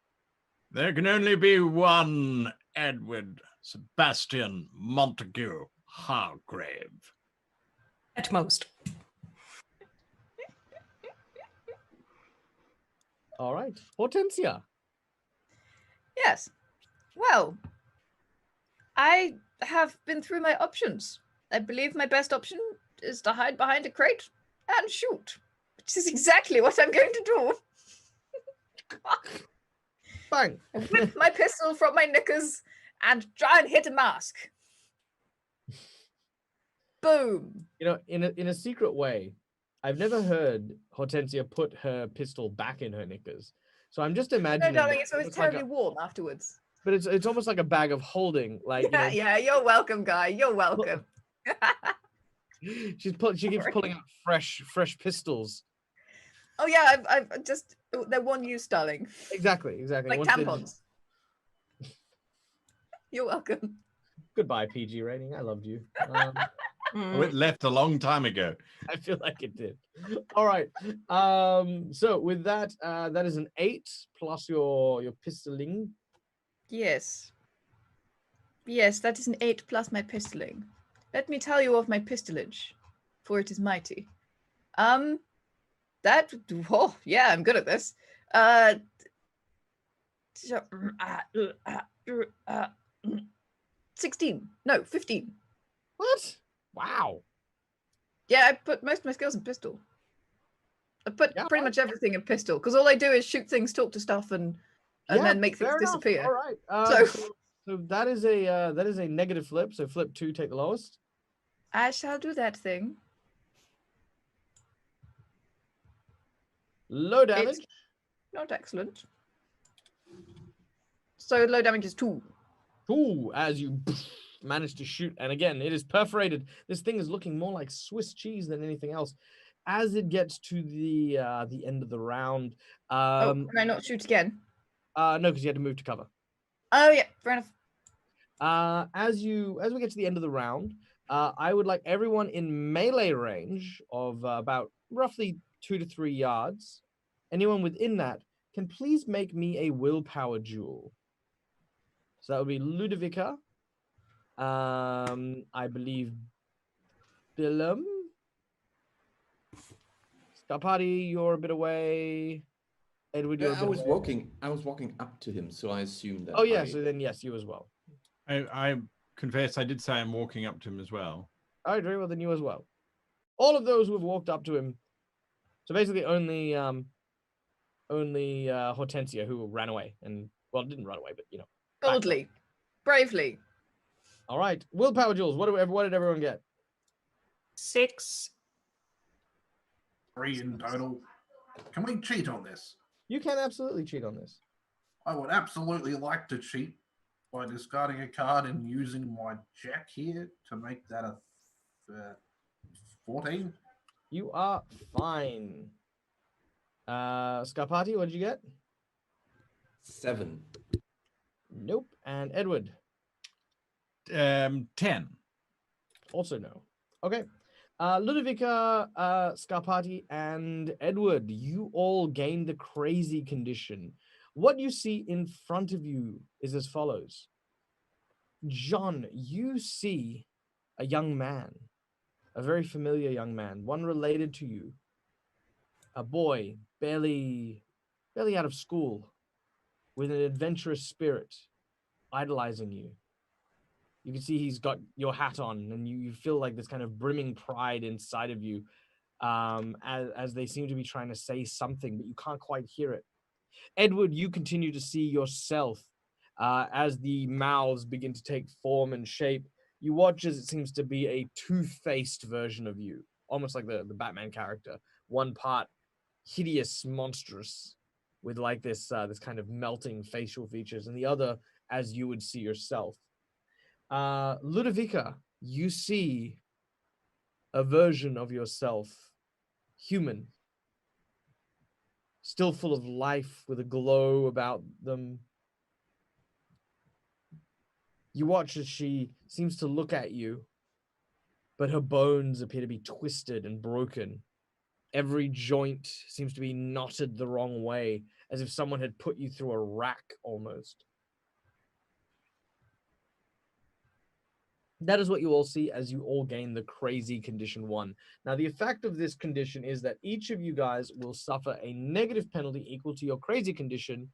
There can only be one Edward Sebastian Montague Hargrave. At most. All right. Hortensia. yes. Well, I have been through my options. I believe my best option is to hide behind a crate and shoot, which is exactly what I'm going to do. Bang. I whip my pistol from my knickers and try and hit a mask. Boom. You know, in a secret way, I've never heard Hortensia put her pistol back in her knickers. So I'm just No, imagining. darling, that it's always looks like terribly warm afterwards. but it's almost like a bag of holding. Like, you know, Yeah, you're welcome, guy. You're welcome. she keeps pulling out fresh pistols. Oh yeah, I've just they're one use, darling. Exactly. Like Once they- tampons. You're welcome. Goodbye, PG rating. I loved you. Oh, it left a long time ago. I feel like it did. All right. So with that, that is an 8 plus your pistoling. Yes. Yes, that is an 8 plus my pistoling. Let me tell you of my pistolage, for it is mighty. That oh yeah, I'm good at this. 16. No, 15. What? Wow. Yeah, I put most of my skills in pistol. I put Yeah, pretty much everything in pistol because all I do is shoot things, talk to stuff, and then make things fair enough. disappear. All right. So that is a negative flip. So flip 2, take the lowest. I shall do that thing. Low damage. It's not excellent. So low damage is 2. 2 as you manage to shoot, and again, it is perforated. This thing is looking more like Swiss cheese than anything else. As it gets to the end of the round, Can I not shoot again? no, because you had to move to cover. Oh yeah, fair enough. As we get to the end of the round, I would like everyone in melee range of about roughly 2 to 3 yards. Anyone within that can please make me a willpower duel. So that would be Ludovica. I believe Billum. Scapati, you're a bit away. Edward, you're a bit I was away. walking up to him, so I assumed that. Oh yeah, so then yes, you as well. I confess I did say I'm walking up to him as well. All right, very well, then you as well. All of those who have walked up to him. So basically only Hortensia who ran away and didn't run away, but you know. Boldly, bravely. All right, willpower duels. What did everyone get? 6. 3 in total. Can we cheat on this? You can absolutely cheat on this. I would absolutely like to cheat by discarding a card and using my jack here to make that a 14. You are fine. Scarpati, what did you get? 7. Nope. And Edward? 10. Also no. Okay. Ludovica, Scarpati, and Edward, you all gain the crazy condition. What you see in front of you is as follows. John, you see a young man, a very familiar young man, one related to you. A boy, barely out of school, with an adventurous spirit, idolizing you. You can see he's got your hat on, and you feel like this kind of brimming pride inside of you as they seem to be trying to say something, but you can't quite hear it. Edward, you continue to see yourself as the mouths begin to take form and shape. You watch as it seems to be a two-faced version of you, almost like the Batman character. One part hideous, monstrous, with like this kind of melting facial features, and the other as you would see yourself. Ludovica, you see a version of yourself, human, still full of life, with a glow about them. You watch as she seems to look at you, but her bones appear to be twisted and broken. Every joint seems to be knotted the wrong way, as if someone had put you through a rack almost. That is what you all see as you all gain the crazy condition 1. Now, the effect of this condition is that each of you guys will suffer a negative penalty equal to your crazy condition,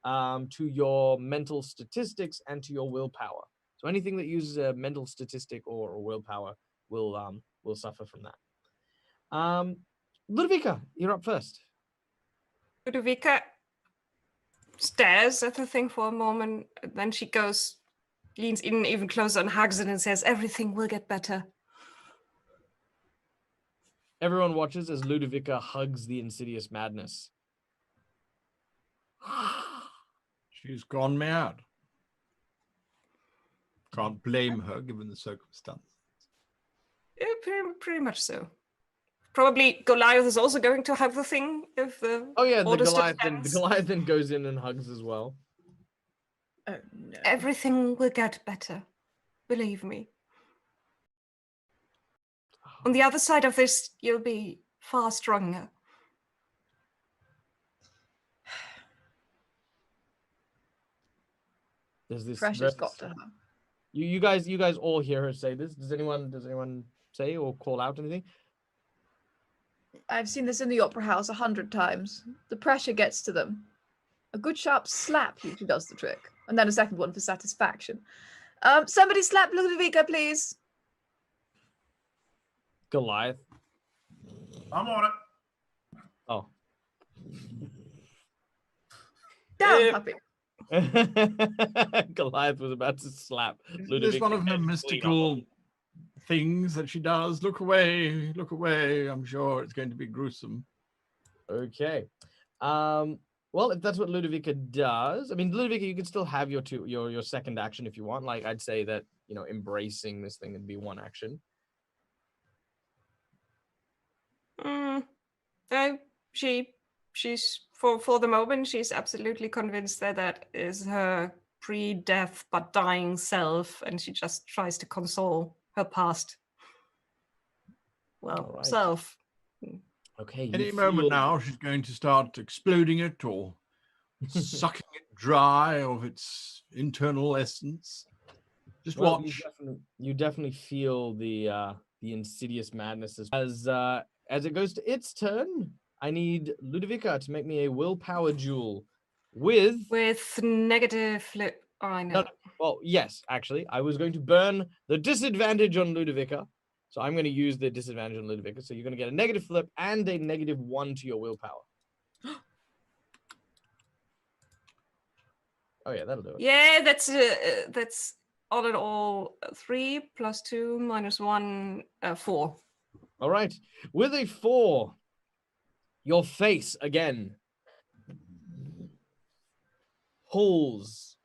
to your mental statistics, and to your willpower. So anything that uses a mental statistic or willpower will suffer from that. Ludovica, you're up first. Ludovica stares at the thing for a moment, then she leans in even closer and hugs it and says, "Everything will get better." Everyone watches as Ludovica hugs the insidious madness. She's gone mad. Can't blame her given the circumstances. Yeah, pretty much so. Probably Goliath is also going to hug the thing if the the Goliath then goes in and hugs as well. Oh no. Everything will get better. Believe me. On the other side of this, you'll be far stronger. There's this Pressure's got to her. You guys all hear her say this. Does anyone say or call out anything? I've seen this in the opera house 100 times. The pressure gets to them. A good sharp slap usually does the trick. And then a second one for satisfaction. Somebody slap Ludovica, please. Goliath. I'm on it. Oh. Down, puppy. Goliath was about to slap Ludovica. There's one of her mystical things that she does. Look away, look away. I'm sure it's going to be gruesome. Okay. Well, if that's what Ludovica does, I mean, Ludovica, you can still have your second action if you want. Like, I'd say that, embracing this thing would be one action. She's for the moment, she's absolutely convinced that is her pre-death but dying self, and she just tries to console her past self. Okay. Any moment now, she's going to start exploding it or sucking it dry of its internal essence. Just watch. You definitely feel the insidious madness as it goes to its turn. I need Ludovica to make me a willpower duel with negative flip. Oh, I know. No, well, yes, actually, I was going to burn the disadvantage on Ludovica. So I'm going to use the disadvantage on Ludovica. So you're going to get a negative flip and a -1 to your willpower. Oh yeah, that'll do it. Yeah, that's all in all 3 + 2 - 1, 4. All right, with a 4, your face again pulls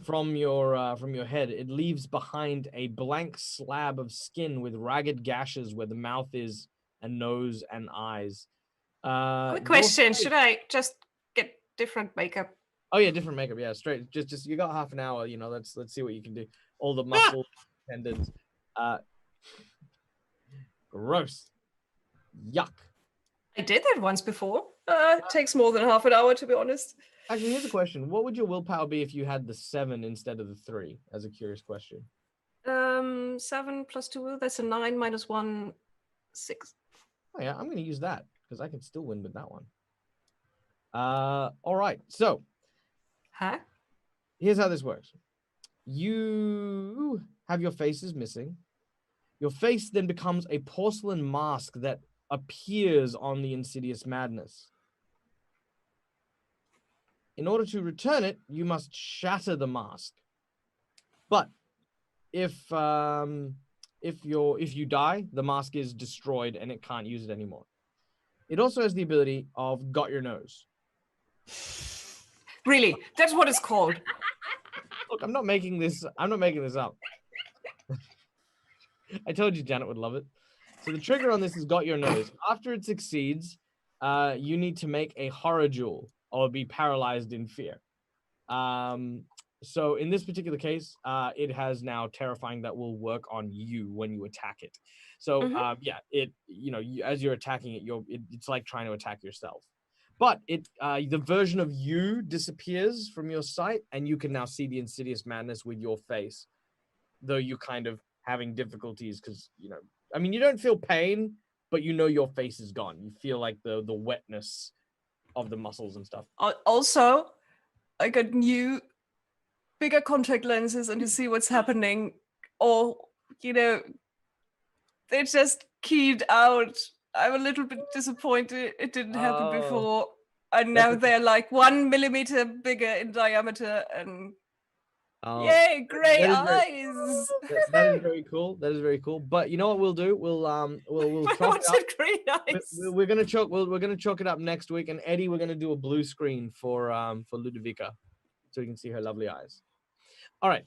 from your head. It leaves behind a blank slab of skin with ragged gashes where the mouth is, and nose and eyes. Quick question: should I just get different makeup? Oh yeah, different makeup. Yeah, straight. Just you got half an hour. Let's see what you can do. All the muscles, tendons. Gross. Yuck. I did that once before. It takes more than half an hour, to be honest. Actually, here's a question. What would your willpower be if you had the 7 instead of the 3? As a curious question. 7 plus 2, that's a 9 minus 1, 6. Oh yeah, I'm going to use that because I can still win with that one. All right. So, here's how this works. You have your faces missing. Your face then becomes a porcelain mask that appears on the Insidious Madness. In order to return it, you must shatter the mask. But if you die, the mask is destroyed and it can't use it anymore. It also has the ability of got your nose. Really? That's what it's called. Look, I'm not making this up. I told you Janet would love it. So the trigger on this is got your nose. After it succeeds, you need to make a horror jewel or be paralyzed in fear. So in this particular case, it has now terrifying that will work on you when you attack it. So yeah, as you're attacking it, it's like trying to attack yourself. But the version of you disappears from your sight, and you can now see the Insidious Madness with your face, though you're kind of having difficulties because you don't feel pain, but your face is gone. You feel like the wetness of the muscles and stuff. Also, I got new, bigger contact lenses, and you see what's happening. Or they're just keyed out. I'm a little bit disappointed it didn't happen before. And now they're like 1 millimeter bigger in diameter and yay, gray eyes. That is very cool. That is very cool. But you know what we'll do? We'll chalk it up. Gray eyes? We're gonna chalk it up next week, and Eddie, we're gonna do a blue screen for Ludovica, so you can see her lovely eyes. All right.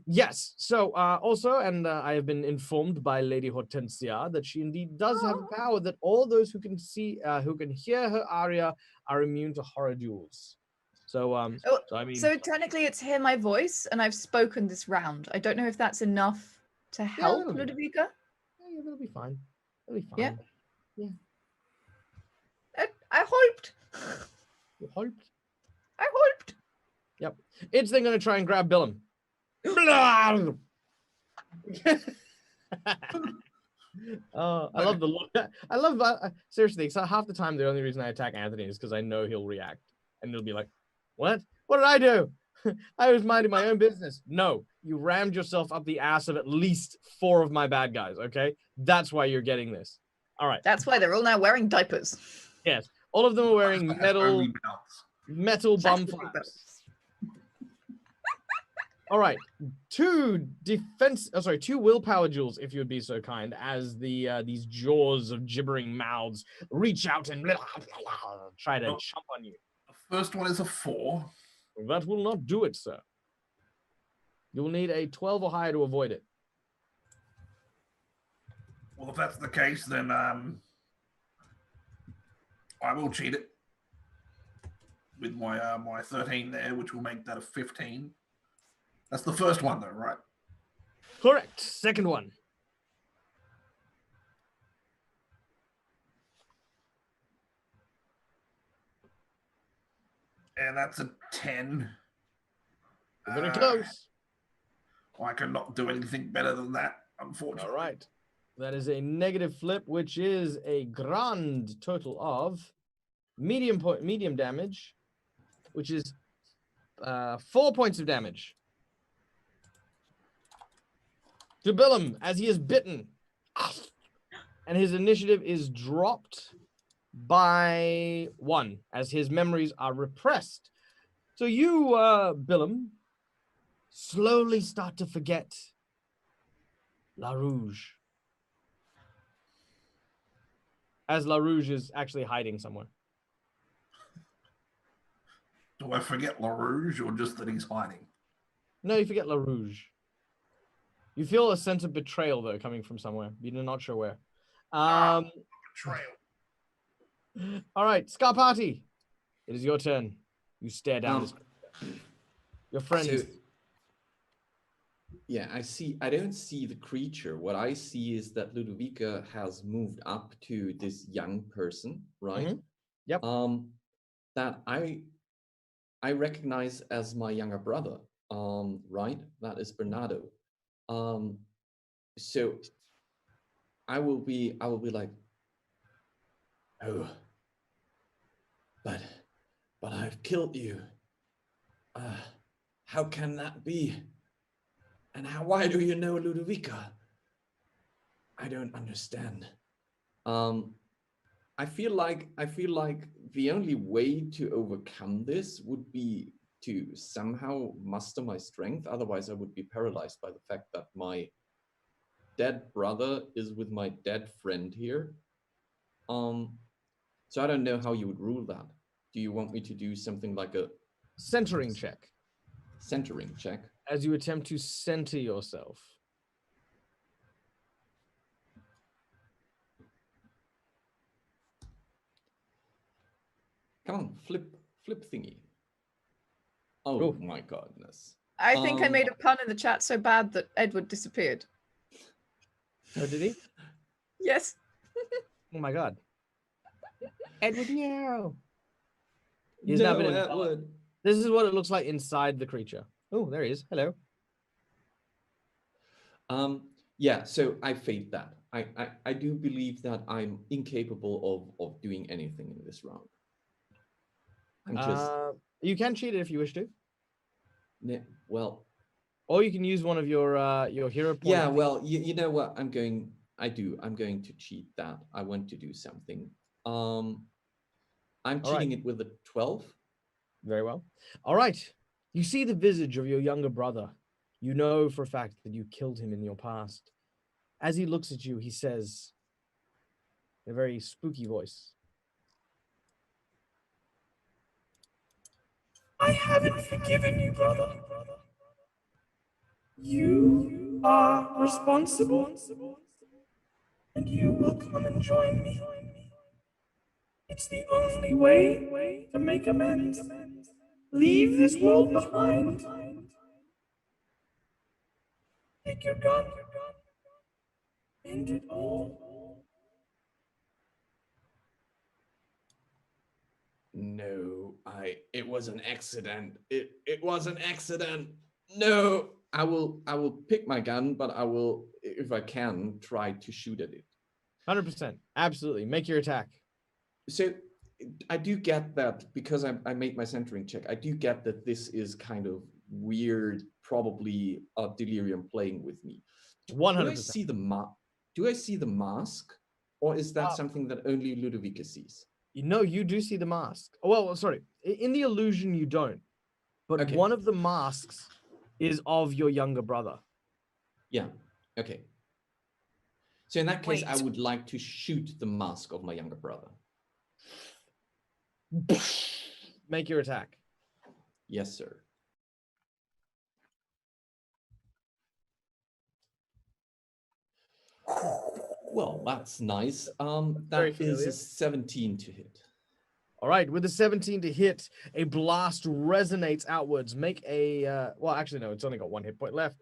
Yes. So also, and I have been informed by Lady Hortensia that she indeed does have a power that all those who can hear her aria are immune to horror jewels. So, so technically it's hear my voice, and I've spoken this round. I don't know if that's enough to help Ludovica. Yeah, that'll be fine. That'll be fine. Yeah. Yeah. I hoped. You hoped? I hoped. Yep. It's then going to try and grab Billum. Oh, I love the look. I love seriously. So half the time, the only reason I attack Anthony is because I know he'll react, and he'll be like, "What? What did I do? I was minding my own business." No, you rammed yourself up the ass of at least 4 of my bad guys. Okay, that's why you're getting this. All right. That's why they're all now wearing diapers. Yes, all of them are wearing metal bum flaps. All right, 2 willpower jewels, if you would be so kind, as these jaws of gibbering mouths reach out and try to chomp on you. The first one is a 4. That will not do it, sir. You will need a 12 or higher to avoid it. Well, if that's the case, then I will cheat it with my my 13 there, which will make that a 15. That's the first one, though, right? Correct. Second one. And that's a 10. Very close. I cannot do anything better than that, unfortunately. All right. That is a negative flip, which is a grand total of medium damage, which is 4 points of damage. To Billum, as he is bitten. And his initiative is dropped by 1, as his memories are repressed. So you, Billum, slowly start to forget La Rouge. As La Rouge is actually hiding somewhere. Do I forget La Rouge, or just that he's hiding? No, you forget La Rouge. You feel a sense of betrayal, though, coming from somewhere. You're not sure where. Betrayal. All right, Scar Party. It is your turn. You stare down. Your friend. Yeah, I don't see the creature. What I see is that Ludovica has moved up to this young person, right? Yep. That I recognize as my younger brother. Right? That is Bernardo. So I will be like, oh, but I've killed you. How can that be? And why do you know Ludovica? I don't understand. I feel like the only way to overcome this would be to somehow muster my strength. Otherwise, I would be paralyzed by the fact that my dead brother is with my dead friend here. So I don't know how you would rule that. Do you want me to do something like a Centering check centering check? as you attempt to center yourself. Come on, flip thingy. Oh Ooh. my goodness. I think I made a pun in the chat so bad that Edward disappeared. Oh, did he? Yes. Oh my god. Edward, no. He's now been Edward. This is what it looks like inside the creature. Oh, there he is. Hello. Yeah, so I fade that. I do believe that I'm incapable of doing anything in this round. I'm just you can cheat it if you wish to. well, or you can use one of your hero points. Yeah, well, you know what? I'm going to cheat that. I want to do something. I'm cheating it with a 12. Very well. All right. You see the visage of your younger brother. You know for a fact that you killed him in your past. As he looks at you, he says in a very spooky voice, I haven't forgiven you, brother. You are responsible, and you will come and join me. It's the only way to make amends. Leave this world behind. Take your gun. End it all. No, it was an accident. It was an accident. No, I will pick my gun, but I will, if I can, try to shoot at it. 100%. Absolutely. Make your attack. So I do get that because I made my centering check. I do get that this is kind of weird, probably a delirium playing with me. 100%. Do I see the mask, or is that something that only Ludovica sees? No, you do see the mask. Well, sorry. In the illusion, you don't. But one of the masks is of your younger brother. Yeah. Okay. So in that case, I would like to shoot the mask of my younger brother. Make your attack. Yes, sir. Well, that's nice. That is a 17 to hit. All right, with a 17 to hit, a blast resonates outwards. Make a well, actually no, it's only got one hit point left.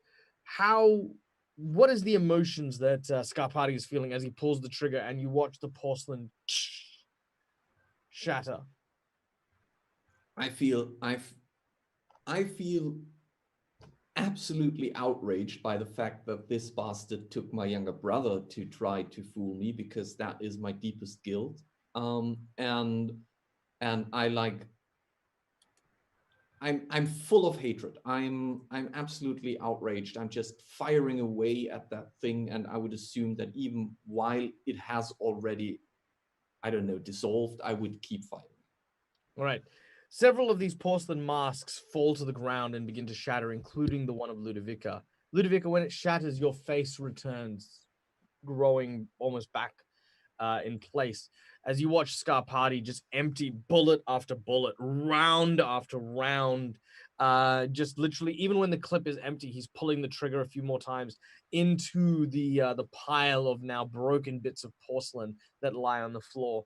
What is the emotions that Scarpati is feeling as he pulls the trigger and you watch the porcelain shatter? I feel absolutely outraged by the fact that this bastard took my younger brother to try to fool me, because that is my deepest guilt. And I'm full of hatred. I'm absolutely outraged. I'm just firing away at that thing, and I would assume that even while it has already, I don't know, dissolved, I would keep firing. All right. Several of these porcelain masks fall to the ground and begin to shatter, including the one of Ludovica. Ludovica, when it shatters, your face returns, growing almost back in place, as you watch Scarpati just empty bullet after bullet, round after round. Just literally, even when the clip is empty, he's pulling the trigger a few more times into the pile of now broken bits of porcelain that lie on the floor.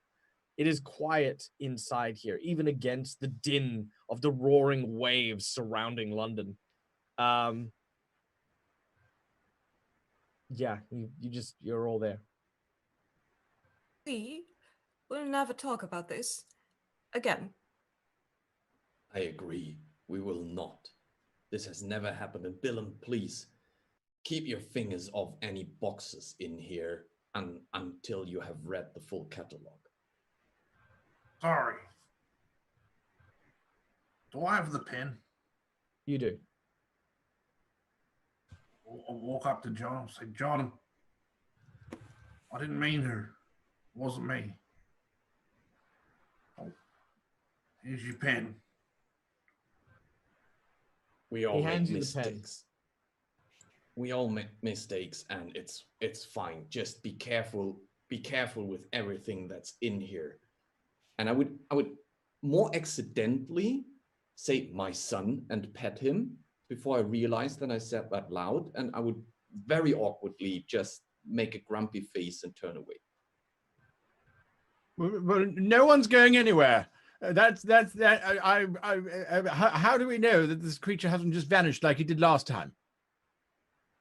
It is quiet inside here, even against the din of the roaring waves surrounding London. Yeah, you're all there. We will never talk about this again. I agree. We will not. This has never happened. And Billum, please keep your fingers off any boxes in here until you have read the full catalog. Sorry. Do I have the pen? You do. I'll walk up to John and say, John, I didn't mean her. It wasn't me. Oh, here's your pen. We all make hands you the pen. mistakes. We all make mistakes, and it's fine. Just be careful. Be careful with everything that's in here. And I would more accidentally say my son and pet him before I realized that I said that loud, and I would very awkwardly just make a grumpy face and turn away. Well, no one's going anywhere. That's that. How do we know that this creature hasn't just vanished like it did last time?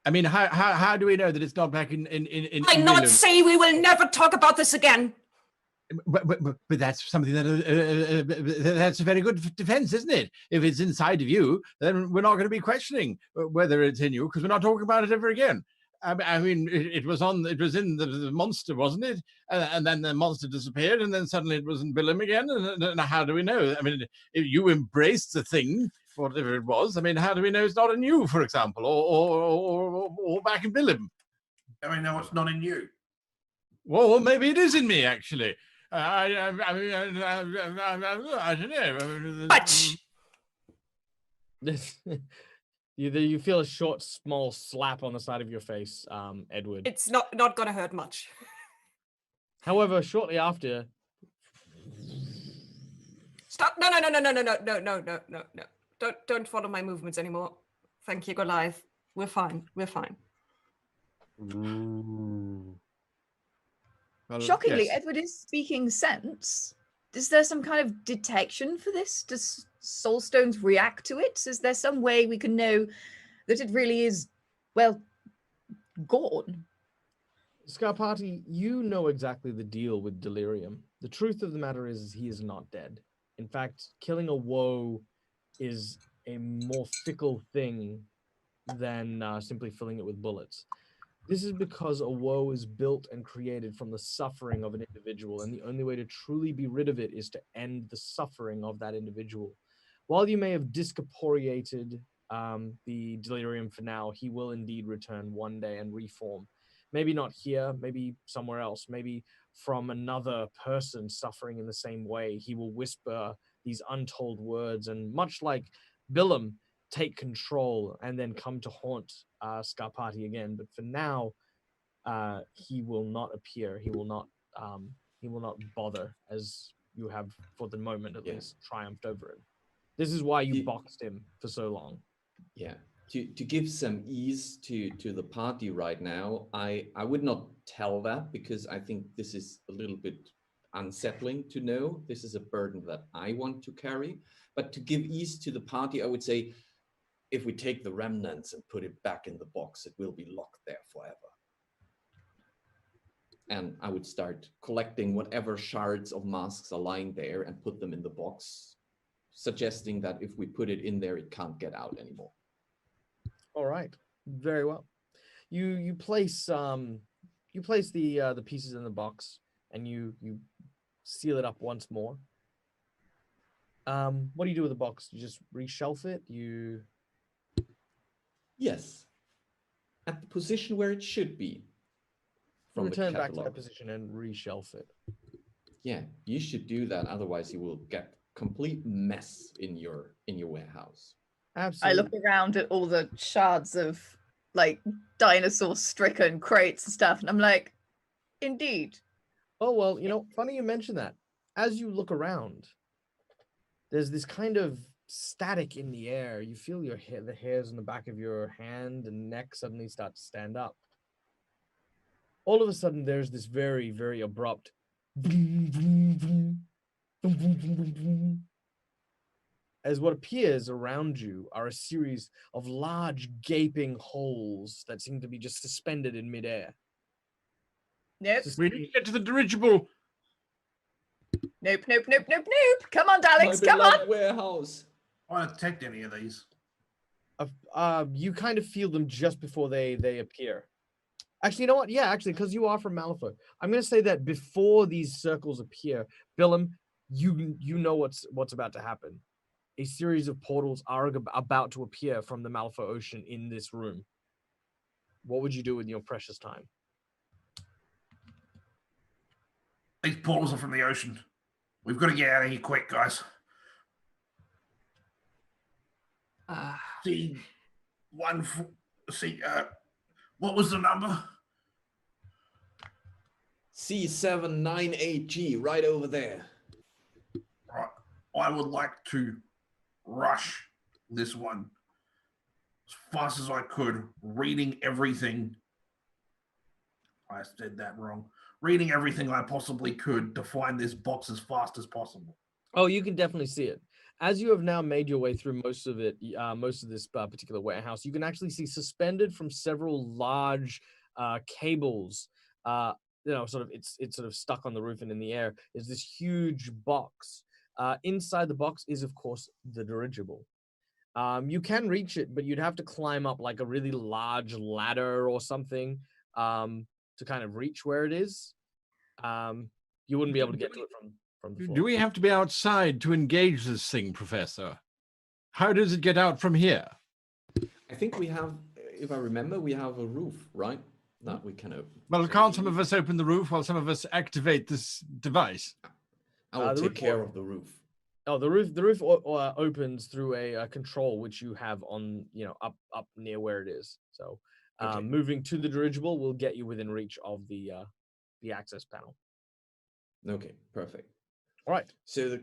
I mean, how do we know that it's not back in I not say we will never talk about this again. But that's something that's a very good defense, isn't it? If it's inside of you, then we're not going to be questioning whether it's in you, because we're not talking about it ever again. I mean, it was in the monster, wasn't it? And then the monster disappeared, and then suddenly it was in Billum again. And how do we know? I mean, if you embraced the thing, whatever it was, I mean, how do we know it's not in you, for example, or back in Billum? I mean, no, it's not in you. Well, maybe it is in me, actually. I don't know. But You feel a short, small slap on the side of your face, Edward. it's not gonna hurt much. However, shortly after, Stop! No! Don't follow my movements anymore. Thank you, Goliath. We're fine. We're fine. Well, Shockingly, yes. Edward is speaking sense. Is there some kind of detection for this? Does soul stones react to it? Is there some way we can know that it really is, well, gone? Scarpati, you know exactly the deal with delirium. The truth of the matter is he is not dead. In fact, killing a woe is a more fickle thing than simply filling it with bullets. This is because a woe is built and created from the suffering of an individual, and the only way to truly be rid of it is to end the suffering of that individual. While you may have discorporeated the delirium for now, he will indeed return one day and reform. Maybe not here, maybe somewhere else, maybe from another person suffering in the same way. He will whisper these untold words, and much like Billum, take control and then come to haunt Scarpati again. But for now, he will not appear. He will not bother, as you have, for the moment at least, triumphed over him. This is why you boxed him for so long. Yeah. To give some ease to the party right now, I would not tell that, because I think this is a little bit unsettling to know. This is a burden that I want to carry. But to give ease to the party, I would say, if we take the remnants and put it back in the box, it will be locked there forever. And I would start collecting whatever shards of masks are lying there and put them in the box, suggesting that if we put it in there, it can't get out anymore. All right, very well. You place the pieces in the box, and you seal it up once more. What do you do with the box? You just reshelf it? Yes, at the position where it should be. From return back to that position and reshelf it. Yeah, you should do that. Otherwise, you will get complete mess in your warehouse. Absolutely. I look around at all the shards of like dinosaur-stricken crates and stuff, and I'm like, indeed. Oh well, funny you mention that. As you look around, there's this kind of static in the air. You feel the hairs on the back of your hand and neck suddenly start to stand up. All of a sudden, there's this very, very abrupt boom, boom, boom, boom, boom, boom, boom, boom. as what appears around you are a series of large gaping holes that seem to be just suspended in midair. Nope. We need to get to the dirigible. Nope, nope, nope, nope, nope. Come on, darlings, My come on. beloved warehouse. I don't detect any of these. You kind of feel them just before they appear. Actually, you know what? Yeah, actually, because you are from Malifaux, I'm going to say that before these circles appear, Billum, you know what's about to happen. A series of portals are about to appear from the Malifaux Ocean in this room. What would you do with your precious time? These portals are from the ocean. We've got to get out of here quick, guys. See, what was the number? C798G, right over there. Right. I would like to rush this one as fast as I could, reading everything. I said that wrong. Reading everything I possibly could to find this box as fast as possible. Oh, you can definitely see it. As you have now made your way through most of it, most of this particular warehouse, you can actually see suspended from several large cables. Sort of it's sort of stuck on the roof and in the air. Is this huge box? Inside the box is, of course, the dirigible. You can reach it, but you'd have to climb up like a really large ladder or something to kind of reach where it is. You wouldn't be able to get to it from the floor. Do we have to be outside to engage this thing, Professor? How does it get out from here? I think we have, if I remember, we have a roof, right? That we can open. Well, can't some of us open the roof while some of us activate this device? I will take care of the roof. Oh, the roof opens through a control which you have on, up near where it is. So Okay. moving to the dirigible will get you within reach of the access panel. Okay, perfect. All right. So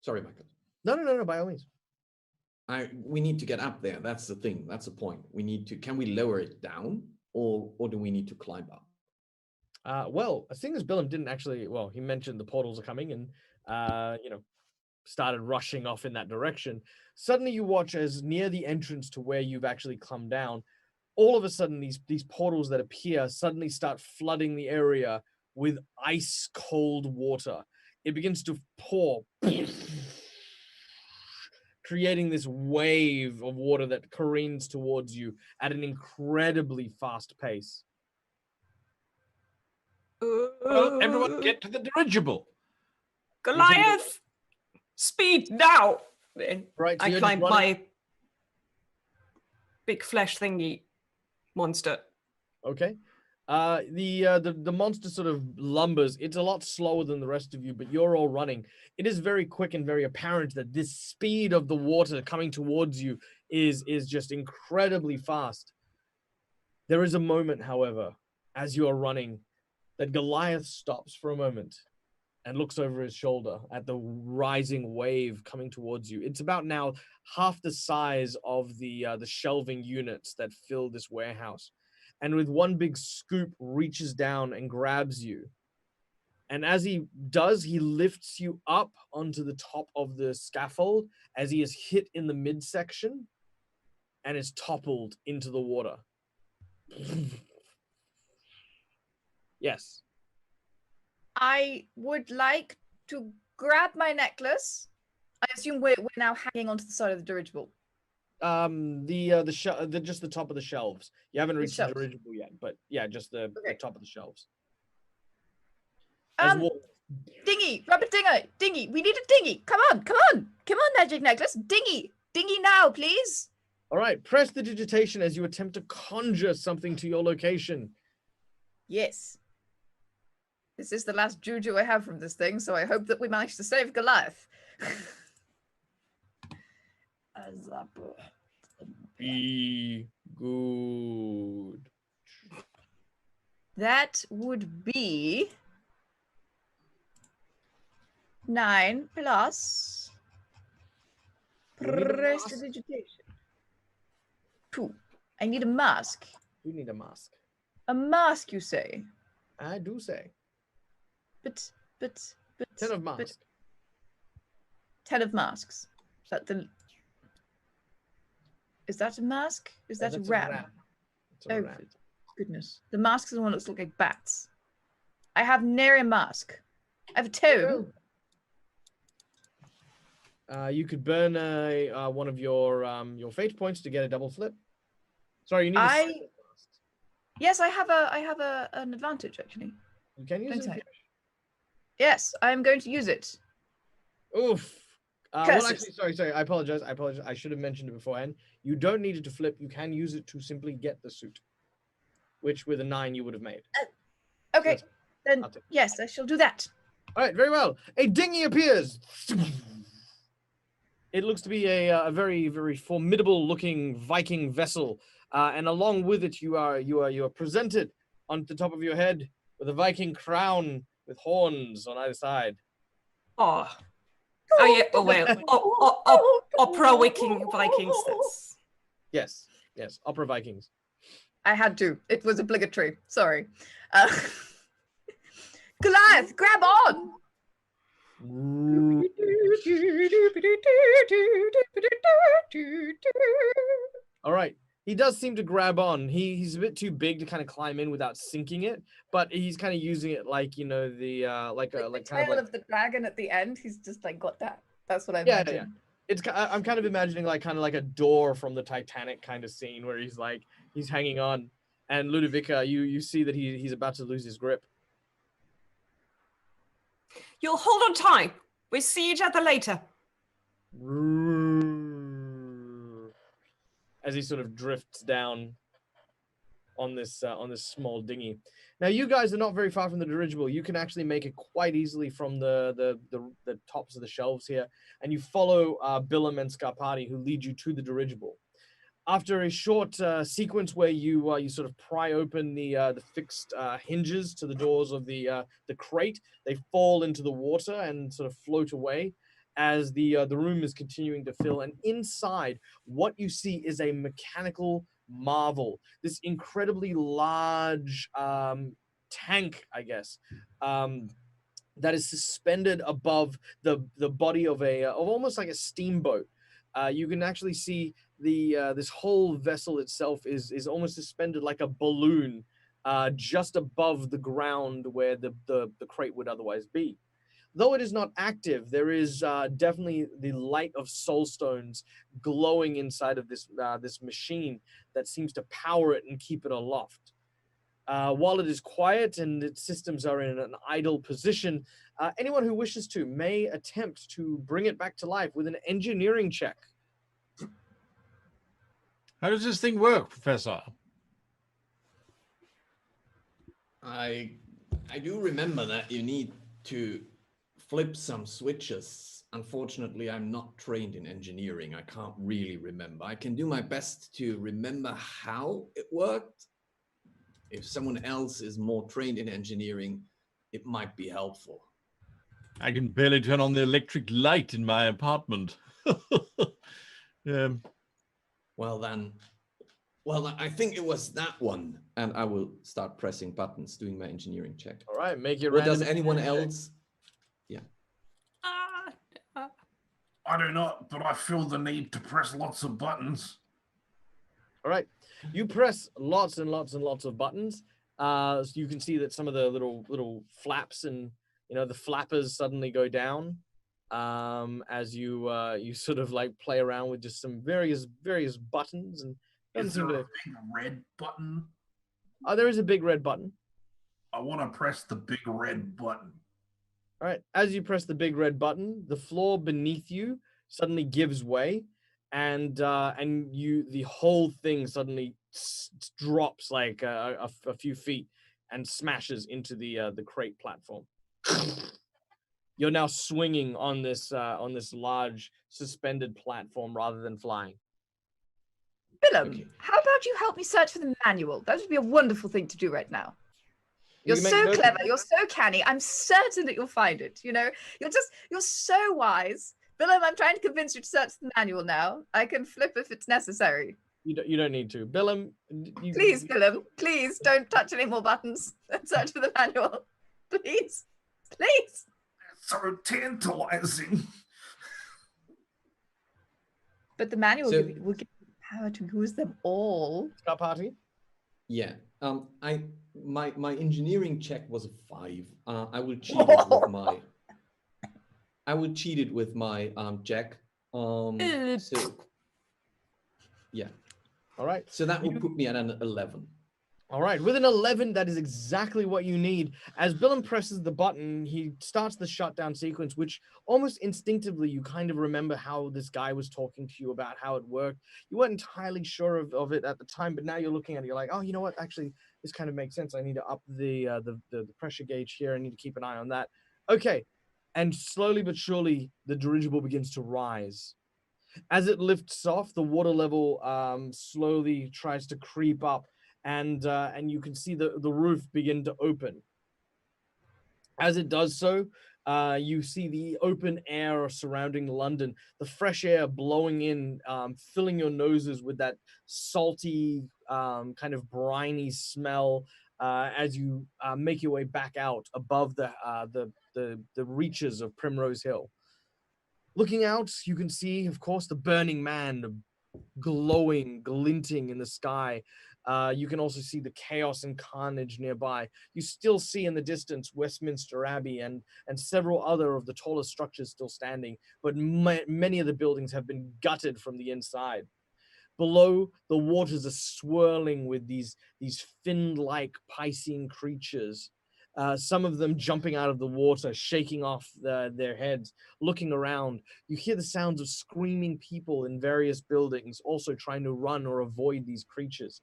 sorry, Michael. No, by all means. We need to get up there. That's the thing. That's the point. Can we lower it down or do we need to climb up? Well, seeing as Billum didn't actually, he mentioned the portals are coming and, started rushing off in that direction. Suddenly you watch as near the entrance to where you've actually come down, all of a sudden these portals that appear suddenly start flooding the area with ice cold water. It begins to pour, creating this wave of water that careens towards you at an incredibly fast pace. Well, everyone get to the dirigible. Goliath! Speed now! Right, so I you're climbed just running- my big flesh thingy monster. Okay. The monster sort of lumbers. It's a lot slower than the rest of you, but you're all running. It is very quick and very apparent that this speed of the water coming towards you is just incredibly fast. There is a moment, however, as you are running, that Goliath stops for a moment and looks over his shoulder at the rising wave coming towards you. It's about now half the size of the shelving units that fill this warehouse. And with one big scoop, reaches down and grabs you. And as he does, he lifts you up onto the top of the scaffold as he is hit in the midsection and is toppled into the water. Yes. I would like to grab my necklace. I assume we're now hanging onto the side of the dirigible. Just the top of the shelves. You haven't reached the shelves. dirigible yet, but yeah, just the top of the shelves. Dinghy, rubber dinghy. We need a dinghy. Come on, magic necklace. Dinghy now, please. All right, press the digitation as you attempt to conjure something to your location. Yes. This is the last juju I have from this thing, so I hope that we manage to save Goliath. Be good. That would be 9 plus prestidigitation. 2. I need a mask. You need a mask. A mask, you say? I do say. But 10 of mask. 10 of masks. Is that a mask? Is that a ram? Oh, goodness. The mask is the one that looks like bats. I have nary a mask. I have a tome. You could burn one of your fate points to get a double flip. Sorry, you need. Yes, I have an advantage actually. You can use it. Yes, I am going to use it. Oof. Well, actually, sorry. I apologize. I should have mentioned it beforehand. You don't need it to flip. You can use it to simply get the suit, which with a 9 you would have made. Okay, then yes, I shall do that. All right, very well. A dinghy appears. It looks to be a very, very formidable-looking Viking vessel, and along with it, you are presented on the top of your head with a Viking crown with horns on either side. Oh yeah. Oh well. Opera Viking Vikings. Yes. Opera Vikings. I had to. It was obligatory. Sorry. Goliath, grab on. All right. He does seem to grab on. He's a bit too big to kind of climb in without sinking it, but he's kind of using it like, you know, the tail of the dragon at the end. He's just like got that. That's what I imagine. Yeah. I'm kind of imagining like a door from the Titanic kind of scene where he's hanging on, and Ludovica, you see that he's about to lose his grip. You'll hold on tight. We'll see each other later. As he sort of drifts down on this small dinghy. Now you guys are not very far from the dirigible. You can actually make it quite easily from the tops of the shelves here, and you follow Billum and Scarpati, who lead you to the dirigible. After a short sequence where you sort of pry open the fixed hinges to the doors of the crate, they fall into the water and sort of float away as the room is continuing to fill. And inside, what you see is a mechanical marvel. This incredibly large tank, I guess, that is suspended above the body of almost like a steamboat. You can actually see this whole vessel itself is almost suspended like a balloon just above the ground where the crate would otherwise be. Though it is not active, there is definitely the light of soul stones glowing inside of this machine that seems to power it and keep it aloft. While it is quiet and its systems are in an idle position, anyone who wishes to may attempt to bring it back to life with an engineering check. How does this thing work, Professor? I do remember that you need to flip some switches. Unfortunately, I'm not trained in engineering. I can't really remember. I can do my best to remember how it worked. If someone else is more trained in engineering, it might be helpful. I can barely turn on the electric light in my apartment. Well, I think it was that one. And I will start pressing buttons, doing my engineering check. All right, make your What does anyone else? Yeah. I do not, but I feel the need to press lots of buttons. All right, you press lots and lots and lots of buttons. So you can see that some of the little flaps and the flappers suddenly go down as you sort of like play around with just some various buttons. And is there a big red button? There is a big red button. I want to press the big red button. All right, as you press the big red button, the floor beneath you suddenly gives way, and the whole thing suddenly drops like a few feet and smashes into the crate platform. You're now swinging on this large suspended platform rather than flying. Willem, how about you help me search for the manual? That would be a wonderful thing to do right now. You're so clever. You're so canny. I'm certain that you'll find it. You're so wise. Willem, I'm trying to convince you to search the manual now. I can flip if it's necessary. You don't need to. Willem, please, Willem, please don't touch any more buttons and search for the manual. Please. So tantalizing. But the manual So- will give you the power to use them all. Scar Party. Yeah. My engineering check was a 5. I will cheat it with my. I will cheat it with my jack. So yeah. All right. So that will put me at an 11. All right, with an 11, that is exactly what you need. As Billum presses the button, he starts the shutdown sequence, which almost instinctively you kind of remember how this guy was talking to you about how it worked. You weren't entirely sure of it at the time, but now you're looking at it, you're like, oh, you know what? Actually, this kind of makes sense. I need to up the pressure gauge here. I need to keep an eye on that. Okay, and slowly but surely, the dirigible begins to rise. As it lifts off, the water level slowly tries to creep up. And you can see the roof begin to open. As it does so, you see the open air surrounding London, the fresh air blowing in, filling your noses with that salty, kind of briny smell as you make your way back out above the reaches of Primrose Hill. Looking out, you can see, of course, the Burning Man glowing, glinting in the sky. You can also see the chaos and carnage nearby. You still see in the distance Westminster Abbey and several other of the tallest structures still standing, but many of the buildings have been gutted from the inside. Below, the waters are swirling with these fin-like piscine creatures. Some of them jumping out of the water, shaking off their heads, looking around. You hear the sounds of screaming people in various buildings, also trying to run or avoid these creatures.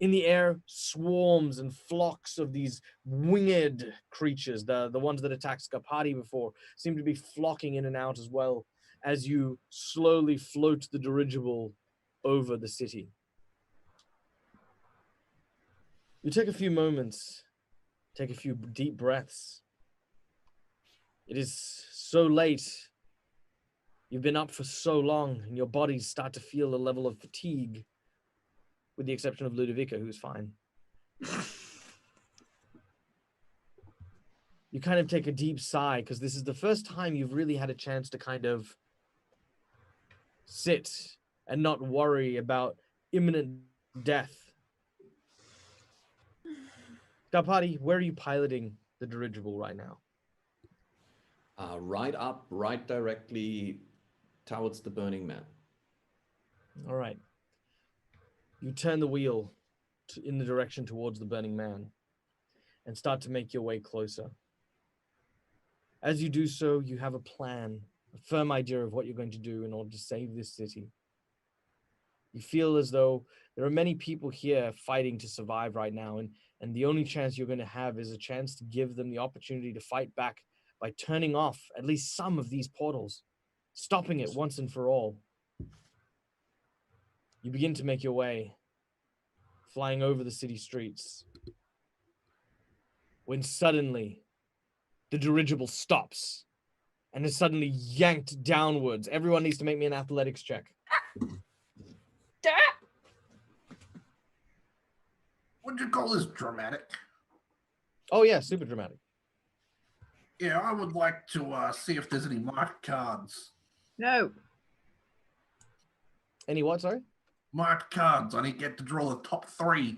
In the air, swarms and flocks of these winged creatures, the ones that attacked Scapati before, seem to be flocking in and out as well as you slowly float the dirigible over the city. You take a few moments, take a few deep breaths. It is so late. You've been up for so long, and your bodies start to feel a level of fatigue, with the exception of Ludovica, who's fine. You kind of take a deep sigh, because this is the first time you've really had a chance to kind of sit and not worry about imminent death. Scapati, where are you piloting the dirigible right now? Right up, right directly towards the Burning Man. All right. You turn the wheel in the direction towards the Burning Man and start to make your way closer. As you do so, you have a plan, a firm idea of what you're going to do in order to save this city. You feel as though there are many people here fighting to survive right now, and the only chance you're going to have is a chance to give them the opportunity to fight back by turning off at least some of these portals, stopping it once and for all. You begin to make your way, flying over the city streets, when suddenly the dirigible stops and is suddenly yanked downwards. Everyone needs to make me an athletics check. Would you call this dramatic? Oh yeah, super dramatic. Yeah, I would like to see if there's any marked cards. No. Any what, sorry? Marked cards. I need to get to draw the top 3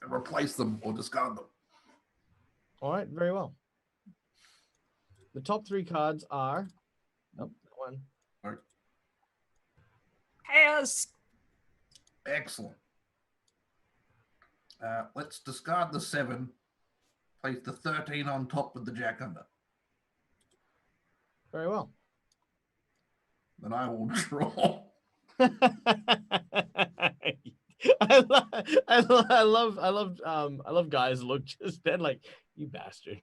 and replace them or discard them. All right, very well. The top 3 cards are... Nope, that one. All right. Chaos. Excellent. Let's discard the 7. Place the 13 on top with the jack under. Very well. Then I will draw. I love guys look just then like, you bastard.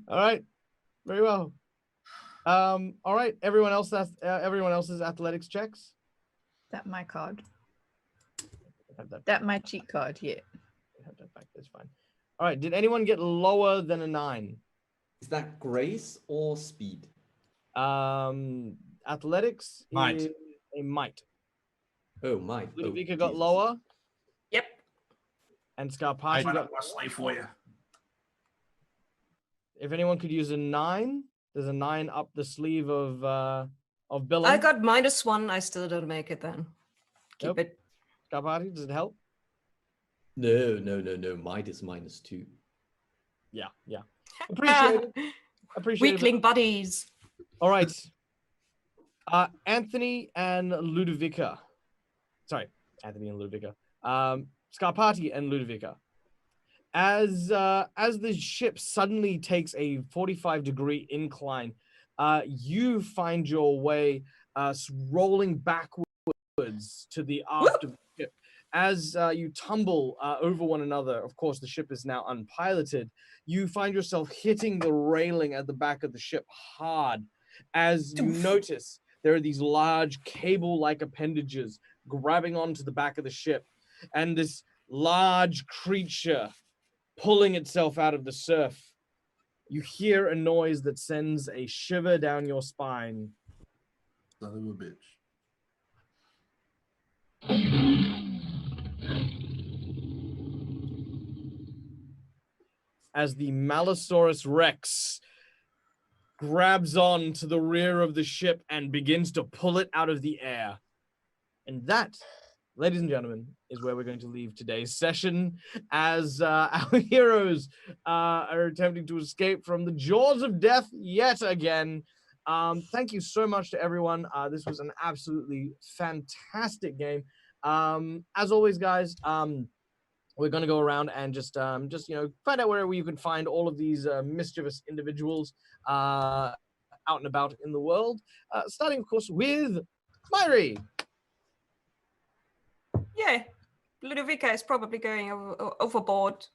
All right, very well. All right, everyone else's athletics checks. That my card. Have that That my cheat card, yeah. have that back. That's fine. All right, did anyone get lower than a 9? Is that grace or speed? Athletics Might. is a might. Oh, might. Oh, Ludovica got Jesus. lower, Yep. and Scarpati Why got. not Wesley for you? If anyone could use a 9, there's a 9 up the sleeve of of billing. I got -1. I still don't make it then. Keep it. Cleopatra, does it help? No. Might is -2. Yeah. Appreciate it. Weakling buddies. All right. Anthony and Ludovica. Sorry, Anthony and Ludovica. Scarpati and Ludovica. As the ship suddenly takes a 45-degree incline, you find your way rolling backwards to the aft of the ship. As you tumble over one another, of course, the ship is now unpiloted. You find yourself hitting the railing at the back of the ship hard. As you notice, there are these large cable-like appendages grabbing onto the back of the ship, and this large creature pulling itself out of the surf. You hear a noise that sends a shiver down your spine. Son of a bitch. As the Malosaurus Rex grabs on to the rear of the ship and begins to pull it out of the air. And that, ladies and gentlemen, is where we're going to leave today's session as our heroes are attempting to escape from the jaws of death yet again. Thank you so much to everyone. This was an absolutely fantastic game. As always, guys, we're going to go around and just find out where you can find all of these mischievous individuals out and about in the world. Starting, of course, with Myri. Yeah, Ludovica is probably going overboard.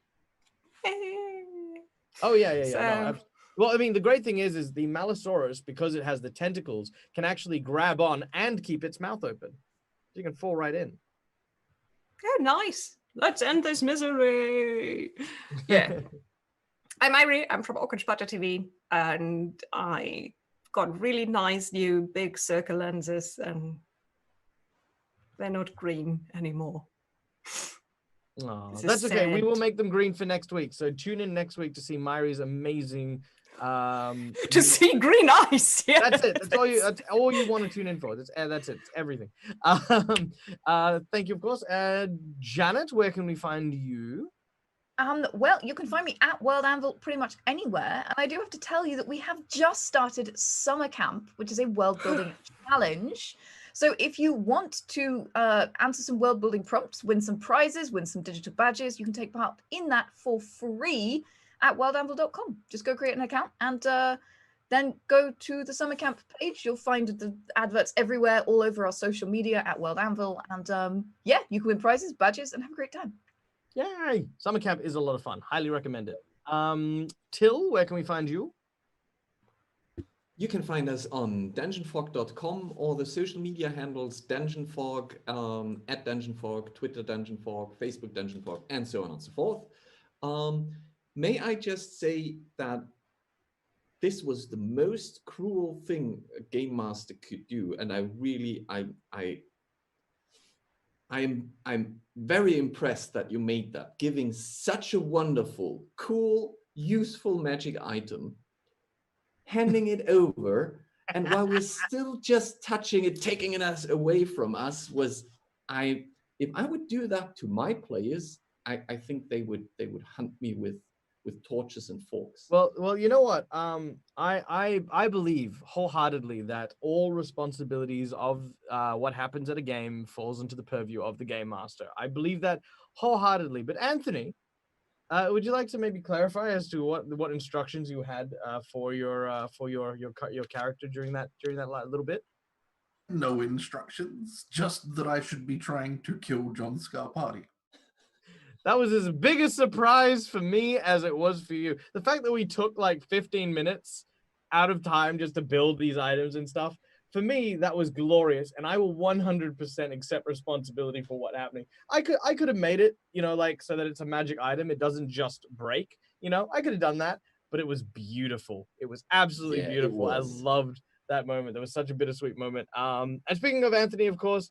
Oh, yeah. So... No, well, I mean, the great thing is the Malosaurus, because it has the tentacles, can actually grab on and keep its mouth open. You can fall right in. Oh, nice. Let's end this misery. Yeah. I'm Myri. I'm from Awkward Sputter TV, and I got really nice new big circle lenses, and they're not green anymore. Oh, that's okay. We will make them green for next week. So tune in next week to see Myri's amazing. To see green eyes. Yeah, that's it. That's all you want to tune in for. That's it. It's everything. Thank you, of course. Janet, where can we find you? Well, you can find me at World Anvil pretty much anywhere. And I do have to tell you that we have just started Summer Camp, which is a world building challenge. So if you want to answer some world building prompts, win some prizes, win some digital badges, you can take part in that for free at worldanvil.com. Just go create an account and then go to the Summer Camp page. You'll find the adverts everywhere, all over our social media at World Anvil. And yeah, you can win prizes, badges, and have a great time. Yay! Summer Camp is a lot of fun. Highly recommend it. Till, where can we find you? You can find us on dungeonfog.com or the social media handles dungeonfog, at dungeonfog, Twitter dungeonfog, Facebook dungeonfog, and so on and so forth. May I just say that this was the most cruel thing a game master could do, and I'm very impressed that you made that, giving such a wonderful, cool, useful magic item, handing it over, and while we're still just touching it, taking it away from us, if I would do that to my players, I think they would hunt me with torches and forks. Well, you know what? I believe wholeheartedly that all responsibilities of what happens at a game falls into the purview of the game master. I believe that wholeheartedly. But Anthony, would you like to maybe clarify as to what instructions you had for your character during that little bit? No instructions, just that I should be trying to kill John Scarpati. That was as big a surprise for me as it was for you. The fact that we took like 15 minutes out of time just to build these items and stuff, for me, that was glorious. And I will 100% accept responsibility for what happening. I could have made it, like so that it's a magic item. It doesn't just break, I could have done that, but it was beautiful. It was absolutely beautiful. I loved that moment. There was such a bittersweet moment. And speaking of Anthony, of course,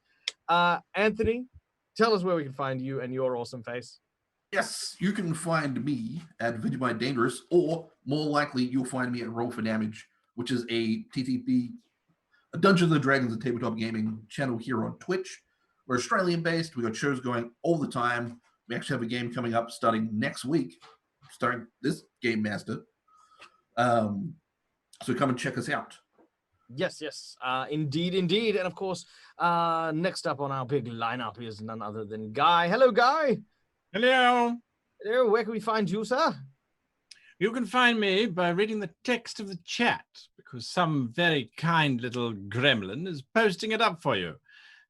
Anthony, tell us where we can find you and your awesome face. Yes, you can find me at Vegemite Dangerous, or more likely, you'll find me at Roll for Damage, which is a TTP a Dungeons and Dragons and tabletop gaming channel here on Twitch. We're Australian-based. We got shows going all the time. We actually have a game coming up starting next week, starting this Game Master. So come and check us out. Yes, indeed. And of course, next up on our big lineup is none other than Guy. Hello, Guy. Hello. Hello, where can we find you, sir? You can find me by reading the text of the chat, because some very kind little gremlin is posting it up for you.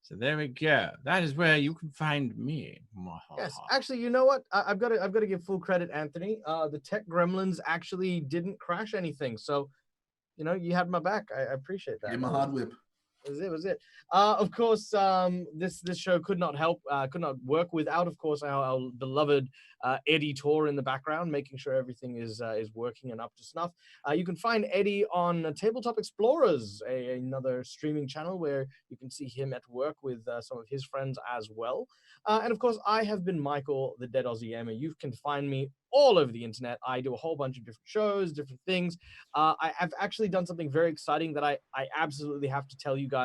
So there we go. That is where you can find me. Yes, actually, you know what? I've got to give full credit, Anthony. The tech gremlins actually didn't crash anything, so you know you had my back. I appreciate that. Give him a hard whip. Was it. Of course, this show could not work without, of course, our beloved editor in the background, making sure everything is working and up to snuff. You can find Eddie on Tabletop Explorers, another streaming channel where you can see him at work with some of his friends as well. And of course, I have been Michael, the Dead Aussie Gamer. You can find me all over the internet. I do a whole bunch of different shows, different things. I've actually done something very exciting that I absolutely have to tell you guys.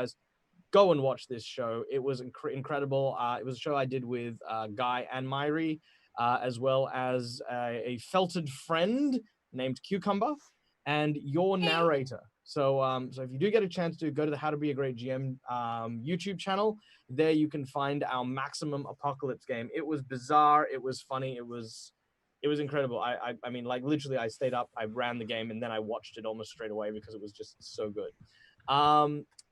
Go and watch this show. It was incredible. It was a show I did with Guy and Myri, as well as a felted friend named Cucumber and your narrator. So if you do get a chance to go to the How to Be a Great GM YouTube channel, there you can find our Maximum Apocalypse game. It was bizarre. It was funny. It was incredible. I mean, like literally, I stayed up, I ran the game, and then I watched it almost straight away because it was just so good.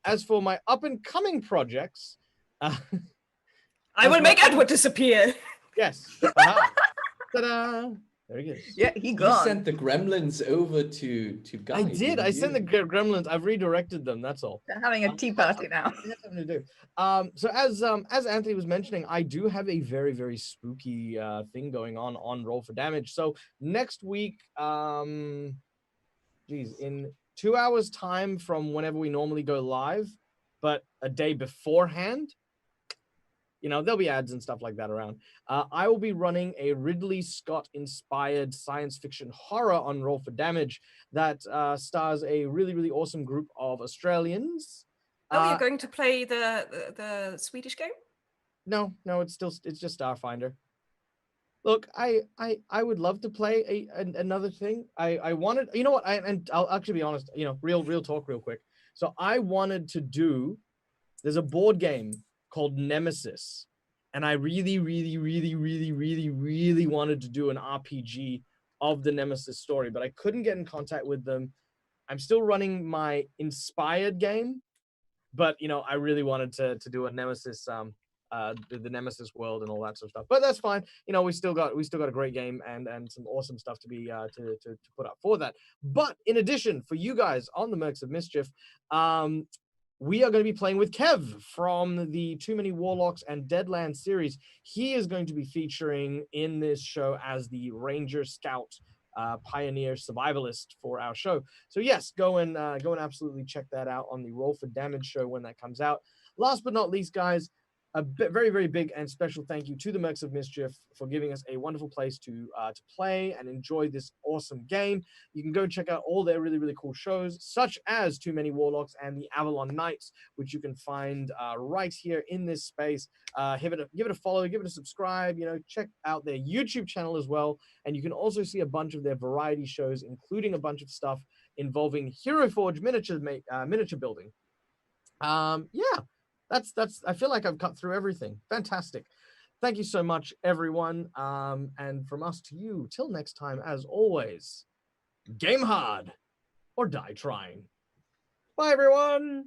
As for my up and coming projects, I will make Edward disappear. Yes. Ta-da! There he is. Yeah, he You gone. sent the gremlins over to Guy. I did. I sent the gremlins. I've redirected them. That's all. They're having a tea party now. That's something to do. So as Anthony was mentioning, I do have a very, very spooky thing going on Roll for Damage. So next week, in 2 hours time from whenever we normally go live, but a day beforehand, you know, there'll be ads and stuff like that around. I will be running a Ridley Scott inspired science fiction horror on Roll for Damage that stars a really, really awesome group of Australians. Oh, you're going to play the Swedish game? No, it's just Starfinder. Look, I would love to play another thing. I wanted, you know what? And I'll actually be honest. You know, real talk, real quick. So I wanted to do. There's a board game called Nemesis, and I really wanted to do an RPG of the Nemesis story, but I couldn't get in contact with them. I'm still running my inspired game, but you know, I really wanted to do a Nemesis, the Nemesis world and all that sort of stuff. But that's fine. You know, we still got a great game and some awesome stuff to be to put up for that. But in addition, for you guys on the Mercs of Mischief, we are going to be playing with Kev from the Too Many Warlocks and Deadlands series. He is going to be featuring in this show as the Ranger Scout pioneer survivalist for our show. So yes, go and absolutely check that out on the Roll for Damage show when that comes out. Last but not least, guys, a very, very big and special thank you to the Mercs of Mischief for giving us a wonderful place to play and enjoy this awesome game. You can go check out all their really, really cool shows, such as Too Many Warlocks and the Avalon Knights, which you can find right here in this space. Give it a follow, give it a subscribe. You know, check out their YouTube channel as well, and you can also see a bunch of their variety shows, including a bunch of stuff involving Hero Forge miniature building. Yeah. That's I feel like I've cut through everything. Fantastic. Thank you so much, everyone. And from us to you, till next time, as always, game hard or die trying. Bye, everyone.